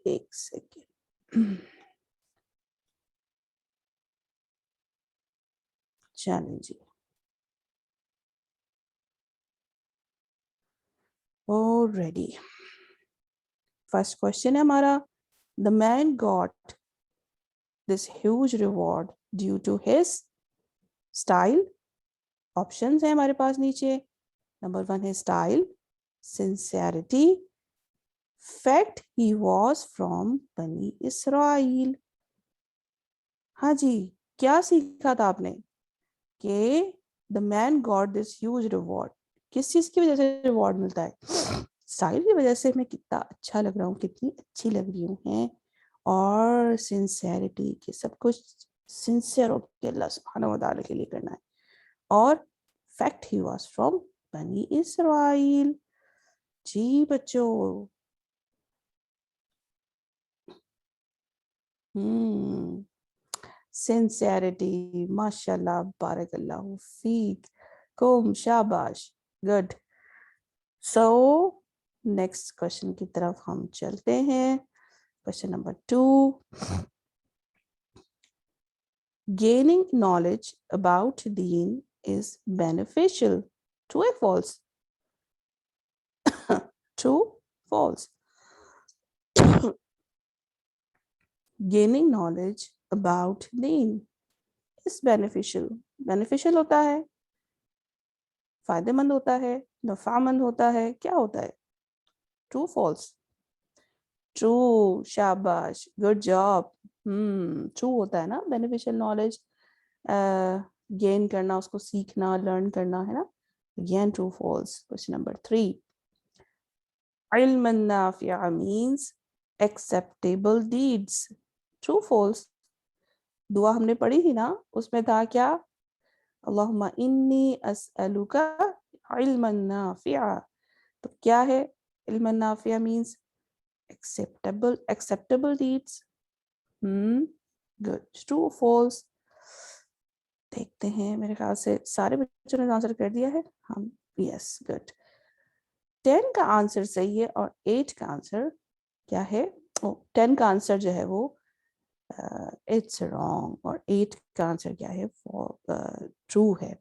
ایک سیکنڈ. چلیں جی ریڈی. فرسٹ کوشچن ہے ہمارا، the man got this huge reward due to his style. options ہیں ہمارے پاس نیچے. نمبر 1 ہے style, sincerity, fact he was from بنی اسرائیل. ہاں جی کیا سیکھا تھا آپ نے کہ the man got this huge reward، کس چیز کی وجہ سے ریوارڈ ملتا ہے؟ اسٹائل کی وجہ سے، میں کتنا اچھا لگ رہا ہوں، کتنی اچھی لگ رہی ہوں ہیں، اور سنسیئرٹی کہ سب کچھ سنسیئر ہو کے اللہ سبحانہ و تعالیٰ کے لیے کرنا ہے، اور فیکٹ ہی واز فرام بنی اسرائیل. جی بچوں سنسیئرٹی، ماشاء اللہ، بارک اللہ فیک کوم، شاباش، گڈ. سو نیکسٹ کوشچن کی طرف ہم چلتے ہیں. Question number 2، gaining knowledge about deen is beneficial. True or false? True, false. Gaining knowledge about deen is beneficial. Beneficial ہوتا ہے، فائدہ مند ہوتا ہے، نفع مند ہوتا ہے، کیا ہوتا ہے؟ True, false? True، شاباش، good job. True ہوتا ہے نا، beneficial knowledge گین کرنا، اس کو سیکھنا، لرن کرنا، ہے نا. Again true, false. Question number 3، علم نافع means acceptable deeds. True, false? دعا ہم نے پڑھی تھی نا، اس میں تھا کیا؟ اللہم انی اسألک علما نافعا. تو کیا ہے علم نافع means acceptable deeds. Good. True, false? دیکھتے ہیں، میرے خیال سے سارے بچوں نے آنسر کر دیا ہے. ہم یس، گڈ. 10 کا آنسر صحیح ہے اور 8 کا آنسر کیا ہے؟ 10 کا آنسر جو ہے وہ اٹس رانگ، اور 8 کا آنسر کیا ہے؟ ٹرو ہے.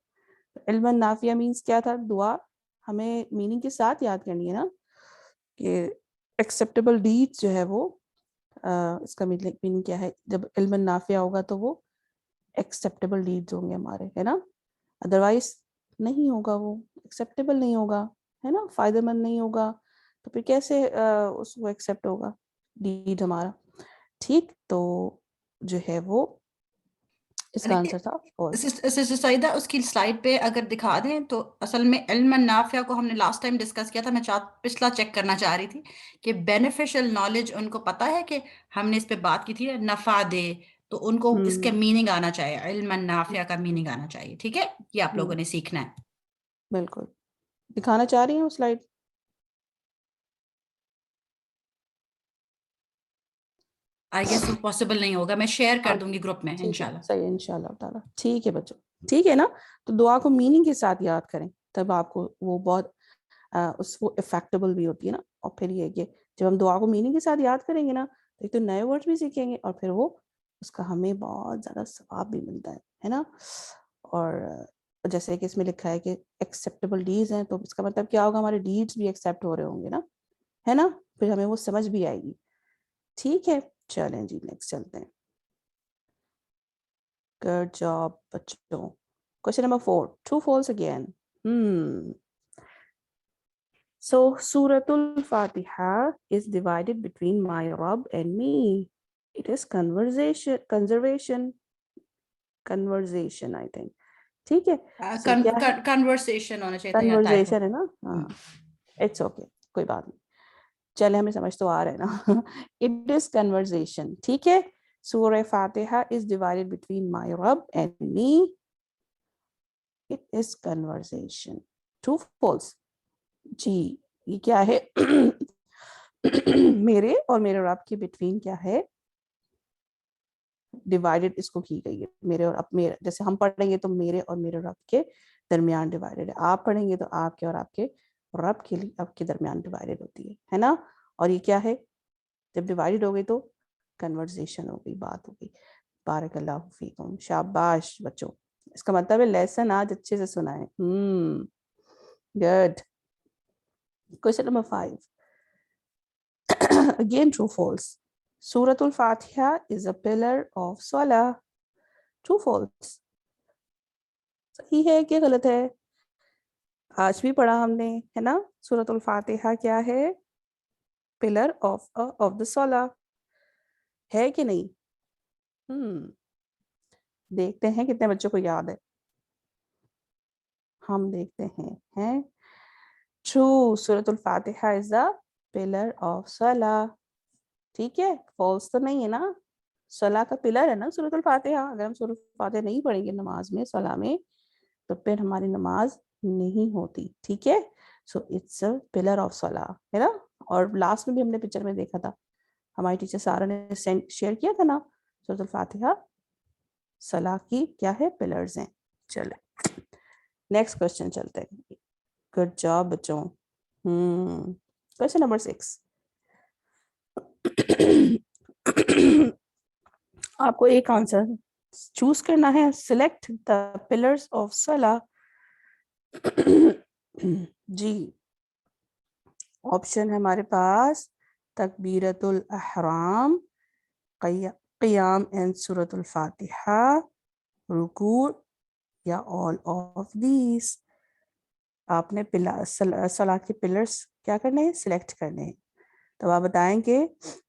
علم نافع مینس کیا تھا؟ دعا ہمیں میننگ کے ساتھ یاد کرنی ہے نا، کہ ایکسیپٹیبل ڈیڈ جو ہے وہ اس کا میننگ کیا ہے؟ جب علم نافع ہوگا تو وہ ایکسیپٹیبل ڈیڈز ہوں گے ہمارے، ہے نا. ادروائز نہیں ہوگا، وہ ایکسیپٹیبل نہیں ہوگا، ہے نا، فائدہ مند نہیں ہوگا، تو پھر کیسے اس کو ایکسیپٹ ہوگا ڈیڈ ہمارا؟ ٹھیک، تو جو ہے وہ اس کا آنسر تھا. اور سسٹر سعیدہ اس کی سلائڈ پہ اگر دکھا دیں تو اصل میں علم نافع کو ہم نے لاسٹ ٹائم ڈسکس کیا تھا، میں پچھلا چیک کرنا چاہ رہی تھی کہ بینیفیشل نالج ان کو پتہ ہے کہ ہم نے اس پہ بات کی تھی، نفع دے، تو ان کو اس کے ہوں میننگ آنا چاہیے، علم نافع کا میننگ آنا چاہیے. ٹھیک ہے، یہ آپ لوگوں ہوں نے سیکھنا ہے. بالکل. دکھانا چاہ رہی ہوں سلائڈ؟ آئی گیس وہ پاسبل نہیں ہوگا، میں شیئر ہاں کر دوں گی گروپ میں ٹھیک ہے، انشاءاللہ. صحیح ہے انشاءاللہ تعالیٰ. ٹھیک ہے بچوں، ٹھیک ہے نا. تو دعا کو میننگ کے ساتھ یاد کریں، تب آپ کو وہ بہت وہ افیکٹیبل بھی ہوتی ہے نا. اور پھر یہ کہ جب ہم دعا کو میننگ کے ساتھ یاد کریں گے نا، تو ایک تو نئے ورڈ بھی سیکھیں گے، اور پھر وہ اس کا ہمیں بہت زیادہ ثواب بھی ملتا ہے نا. اور جیسے کہ اس میں لکھا ہے کہ ایکسیپٹیبل ڈیڈز ہیں، تو اس کا مطلب کیا ہوگا، ہمارے ڈیڈز بھی ایکسیپٹ ہو رہے ہوں گے نا، ہے نا. پھر ہمیں وہ سمجھ بھی آئے گی. ٹھیک ہے، چلیں جی نیکسٹ چلتے ہیں. Good job, بچوں. Question number 4. True, false again. So, Suratul Fatiha is divided between my Rabb and me. It is conversation, I think. ٹھیک ہے. So, کیا ہے؟ کنورسیشن ہونا چاہیے تھا یا ٹائپ. Conversation ہے نا. ہاں. It's okay. کوئی بات نہیں. چلے ہمیں سمجھ تو آ رہا ہے نا. It is conversation. ٹھیک ہے. Surah Fatiha is divided between my Rabb and me. It is conversation. True, false? جی یہ کیا ہے؟ میرے اور میرے رب کے بٹوین کیا ہے؟ ڈیوائڈڈ اس کو کی گئی ہے. میرے اور میرے، جیسے ہم پڑھیں گے تو میرے اور میرے رب کے درمیان ڈیوائڈڈ ہے. آپ پڑھیں گے تو آپ کے اور آپ کے رب کے لیے آپ کے درمیان ڈیوائڈڈ ہوتی ہے نا. اور یہ کیا ہے؟ جب ڈیوائڈڈ ہو گئی تو کنورزیشن ہو گئی، بات ہو گئی. بارک اللہ فیکم. شاباش بچوں. اس کا مطلب ہے لیسن آج اچھے سے سنائیں. Good. Question number 5. Again, true, false. Surah Al-Fatiha is a pillar of Salah. True, false. صحیح ہے کہ غلط ہے؟ آج بھی پڑھا ہم نے، ہے نا. سورۃ الفاتحہ کیا ہے؟ Pillar of the Salah. ہے کہ نہیں؟ دیکھتے ہیں کتنے بچوں کو یاد ہے. ہم دیکھتے ہیں. True, سورۃ الفاتحہ is the pillar of Salah. ٹھیک ہے، فالس تو نہیں ہے نا. صلاح کا پلر ہے نا سورۃ الفاتحہ. اگر ہم سورۃ الفاتحہ نہیں پڑھیں گے نماز میں، صلاح میں، تو پھر ہماری نماز نہیں ہوتی. ٹھیک ہے. So it's a pillar of صلاح، ہے نا. اور لاسٹ میں بھی ہم نے پکچر میں دیکھا تھا، ہماری ٹیچر سارا نے شیئر کیا تھا نا، سورۃ الفاتحہ صلاح کی کیا ہے؟ پلرز ہیں. چلے نیکسٹ کوشچن چلتے ہیں. گڈ جاب بچوں. Question number 6. آپ کو ایک آنسر چوز کرنا ہے. سلیکٹ دا پلرز آف صلاح. جی آپشن ہے ہمارے پاس: تکبیرۃ الاحرام، قیام اینڈ سورۃ الفاتحہ، رکوع، یا آل آف دیز. آپ نے صلاح کے پلرز کیا کرنے ہیں؟ سلیکٹ کرنے ہیں. تو آپ بتائیں کہ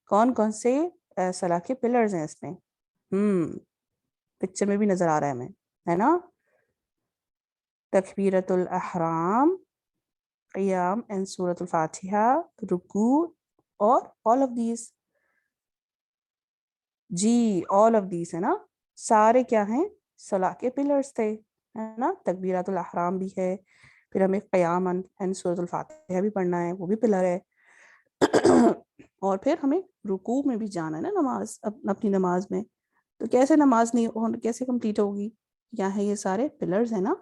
کون کون سے صلاح کے پلرز ہیں اس میں. پکچر میں بھی نظر آ رہا ہے ہمیں، ہے نا. تکبیرۃ الاحرام، قیام اینڈ سورۃ الفاتحہ، رکوع، اور all of these. G all of these ہے نا. سارے کیا ہیں؟ صلاح کے پلرز تھے، ہے نا. تکبیرۃ الاحرام بھی ہے، پھر ہمیں قیام اینڈ سورۃ الفاتحہ بھی پڑھنا ہے، وہ بھی پلر ہے. اور پھر ہمیں رکوع میں بھی جانا ہے نا نماز، اپنی نماز میں. تو کیسے نماز نہیں کیسے کمپلیٹ ہوگی؟ کیا ہے؟ یہ سارے پلرز ہیں نا.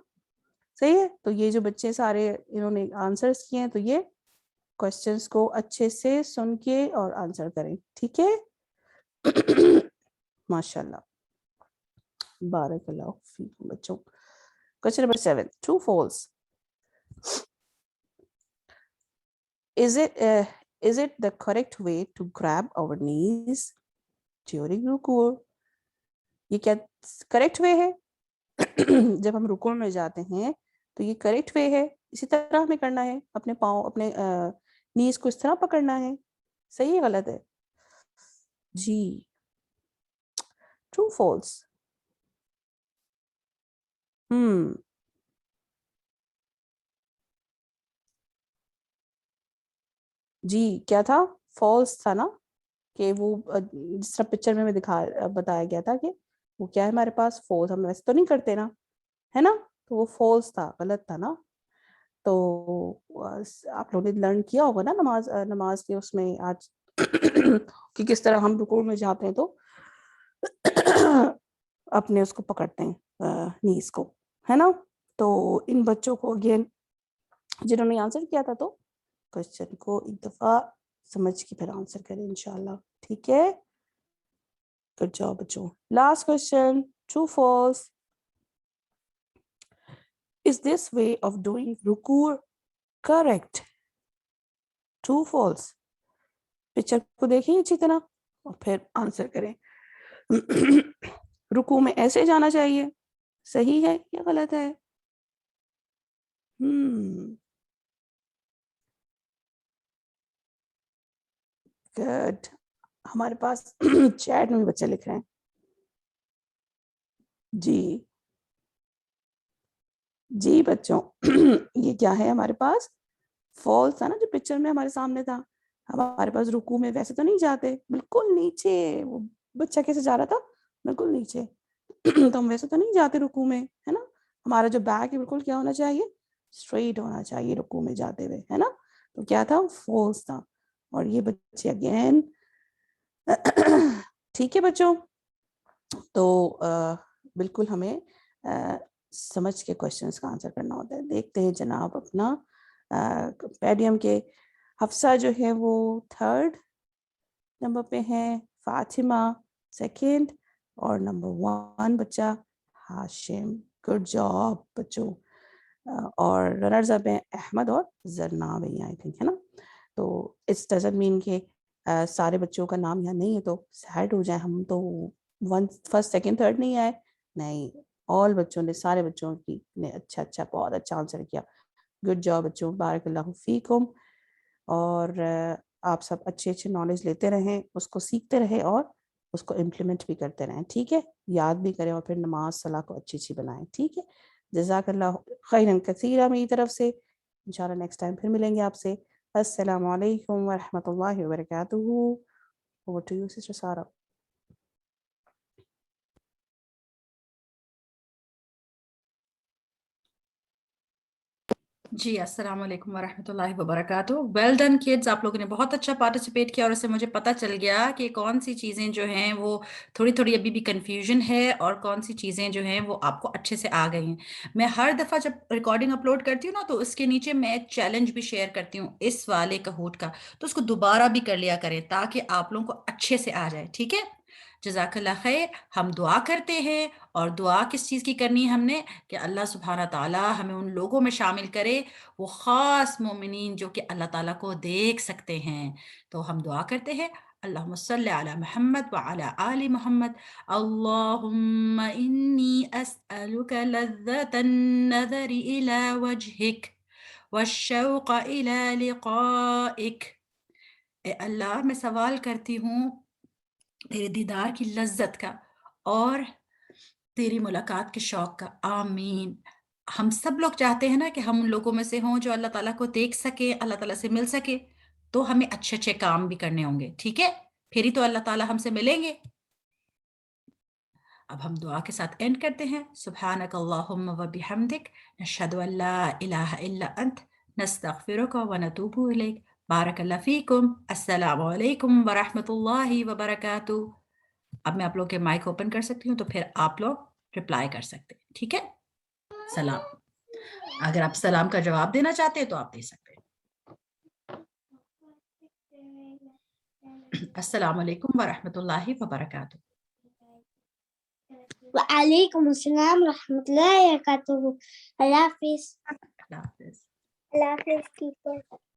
صحیح ہے. تو یہ جو بچے سارے انہوں نے آنسرز کیے ہیں، تو یہ کوشچنس کو اچھے سے سن کے اور آنسر کریں. ٹھیک ہے. ماشاء اللہ، بارک اللہ فیکم بچوں. Question number 7. True false. Is it the correct way to grab our knees during رکوع؟ یہ کیا کریکٹ وے ہے؟ جب ہم رکوع میں جاتے ہیں تو یہ کریکٹ وے ہے، اسی طرح ہمیں کرنا ہے. اپنے پاؤں، اپنے نیز کو اس طرح پکڑنا ہے. صحیح ہے غلط ہے؟ جی ٹرو فالس. جی کیا تھا؟ فالس تھا نا. کہ وہ جس طرح پکچر میں بتایا گیا تھا کہ وہ کیا ہے ہمارے پاس فالس، ہم ویسے تو نہیں کرتے نا، ہے نا، تو وہ فالس تھا، غلط تھا نا. تو آپ لوگوں نے لرن کیا ہوگا نا نماز کے اس میں آج کہ کس طرح ہم رکوع میں جاتے ہیں تو اپنے اس کو پکڑتے ہیں نیز کو، ہے نا. تو ان بچوں کو اگین جنہوں نے آنسر کیا تھا تو کوشچن کو ایک دفعہ سمجھ کے پھر آنسر کریں انشاءاللہ، ٹھیک ہے. گڈ جاب بچوں. Last question, true false. Is this way of doing رکوع correct? True false. پکچر کو دیکھیں اچھی طرح اور پھر آنسر کریں. رکوع میں ایسے جانا چاہیے، صحیح ہے یا غلط ہے؟ گڈ. ہمارے پاس چیٹ میں بھی بچے لکھ رہے ہیں. جی بچوں یہ کیا ہے ہمارے پاس؟ فالس تھا نا جو پکچر میں ہمارے سامنے تھا. ہمارے پاس رکوع میں ویسے تو نہیں جاتے، بالکل نیچے. وہ بچہ کیسے جا رہا تھا؟ بالکل نیچے. تو ہم ویسے تو نہیں جاتے رکوع میں، ہے نا. ہمارا جو بیک ہے بالکل کیا ہونا چاہیے؟ اسٹریٹ ہونا چاہیے رکوع میں جاتے ہوئے، ہے نا. تو کیا تھا؟ فالس تھا. اور یہ بچے اگین ٹھیک ہے بچوں. تو بالکل ہمیں سمجھ کے کوشچنس کا آنسر کرنا ہوتا ہے. دیکھتے ہیں جناب اپنا پیڈیم کے حفصہ جو ہے وہ 3rd نمبر پہ ہیں، فاطمہ 2nd، اور نمبر 1 بچہ ہاشم. گڈ جاب بچوں. اور رنرز اپ ہیں احمد اور زرنا بھائی آئی تھنک، ہے نا. تو اٹس ڈزنٹ مین کہ سارے بچوں کا نام یہاں نہیں ہے تو سیڈ ہو جائیں ہم، تو 1st 2nd 3rd نہیں آئے. نہیں، آل بچوں نے، سارے بچوں کی نے اچھا بہت اچھا آنسر کیا. گڈ جاب بچوں، بارک اللہ فیکم. اور آپ سب اچھے نالج لیتے رہیں، اس کو سیکھتے رہیں اور اس کو امپلیمنٹ بھی کرتے رہیں، ٹھیک ہے. یاد بھی کریں اور پھر نماز صلاح کو اچھی بنائیں، ٹھیک ہے. جزاک اللہ خیرا کثیرا میری طرف سے. انشاءاللہ نیکسٹ ٹائم پھر ملیں گے آپ سے. السلام علیکم ورحمۃ اللہ وبرکاتہ. اوور ٹو یو سسٹر سارا. جی السلام علیکم ورحمۃ اللہ وبرکاتہ. ویل ڈن کڈز، آپ لوگوں نے بہت اچھا پارٹیسپیٹ کیا اور اس سے مجھے پتہ چل گیا کہ کون سی چیزیں جو ہیں وہ تھوڑی ابھی بھی کنفیوژن ہے اور کون سی چیزیں جو ہیں وہ آپ کو اچھے سے آ گئی ہیں. میں ہر دفعہ جب ریکارڈنگ اپلوڈ کرتی ہوں نا تو اس کے نیچے میں ایک چیلنج بھی شیئر کرتی ہوں اس والے کہوٹ کا، تو اس کو دوبارہ بھی کر لیا کریں تاکہ آپ لوگوں کو اچھے سے آ جائے، ٹھیک ہے. جزاک اللہ خیر. ہم دعا کرتے ہیں، اور دعا کس چیز کی کرنی ہے ہم نے؟ کہ اللہ سبحانہ تعالیٰ ہمیں ان لوگوں میں شامل کرے، وہ خاص مومنین جو کہ اللہ تعالیٰ کو دیکھ سکتے ہیں. تو ہم دعا کرتے ہیں، اللہم صلی علی محمد وعلی آل محمد. اللہم انی اسألک لذت النظر الى وجہک والشوق الى لقائک. اے اللہ میں سوال کرتی ہوں تیرے دیدار کی لذت کا اور تیری ملاقات کے شوق کا. آمین. ہم سب لوگ چاہتے ہیں نا کہ ہم ان لوگوں میں سے ہوں جو اللہ تعالیٰ کو دیکھ سکے، اللہ تعالیٰ سے مل سکے. تو ہمیں اچھے کام بھی کرنے ہوں گے، ٹھیک ہے. پھر ہی تو اللہ تعالیٰ ہم سے ملیں گے. اب ہم دعا کے ساتھ اینڈ کرتے ہیں. سبحانک اللہم و بحمدک نشہد ان لا الہ الا انت نستغفرک و نتوب الیک. بارک اللہ فیکم. السلام علیکم ورحمۃ اللہ وبرکاتہ. اب میں آپ لوگ کے مائک اوپن کر سکتی ہوں تو پھر آپ لوگ رپلائی کر سکتے ہیں، ٹھیک ہے. سلام. اگر آپ سلام کا جواب دینا چاہتے ہیں تو آپ دے سکتے ہیں. السلام علیکم ورحمۃ اللہ وبرکاتہ. وعلیکم السلام ورحمۃ اللہ وبرکاتہ. اللہ حافظ. اللہ حافظ. اللہ حافظ.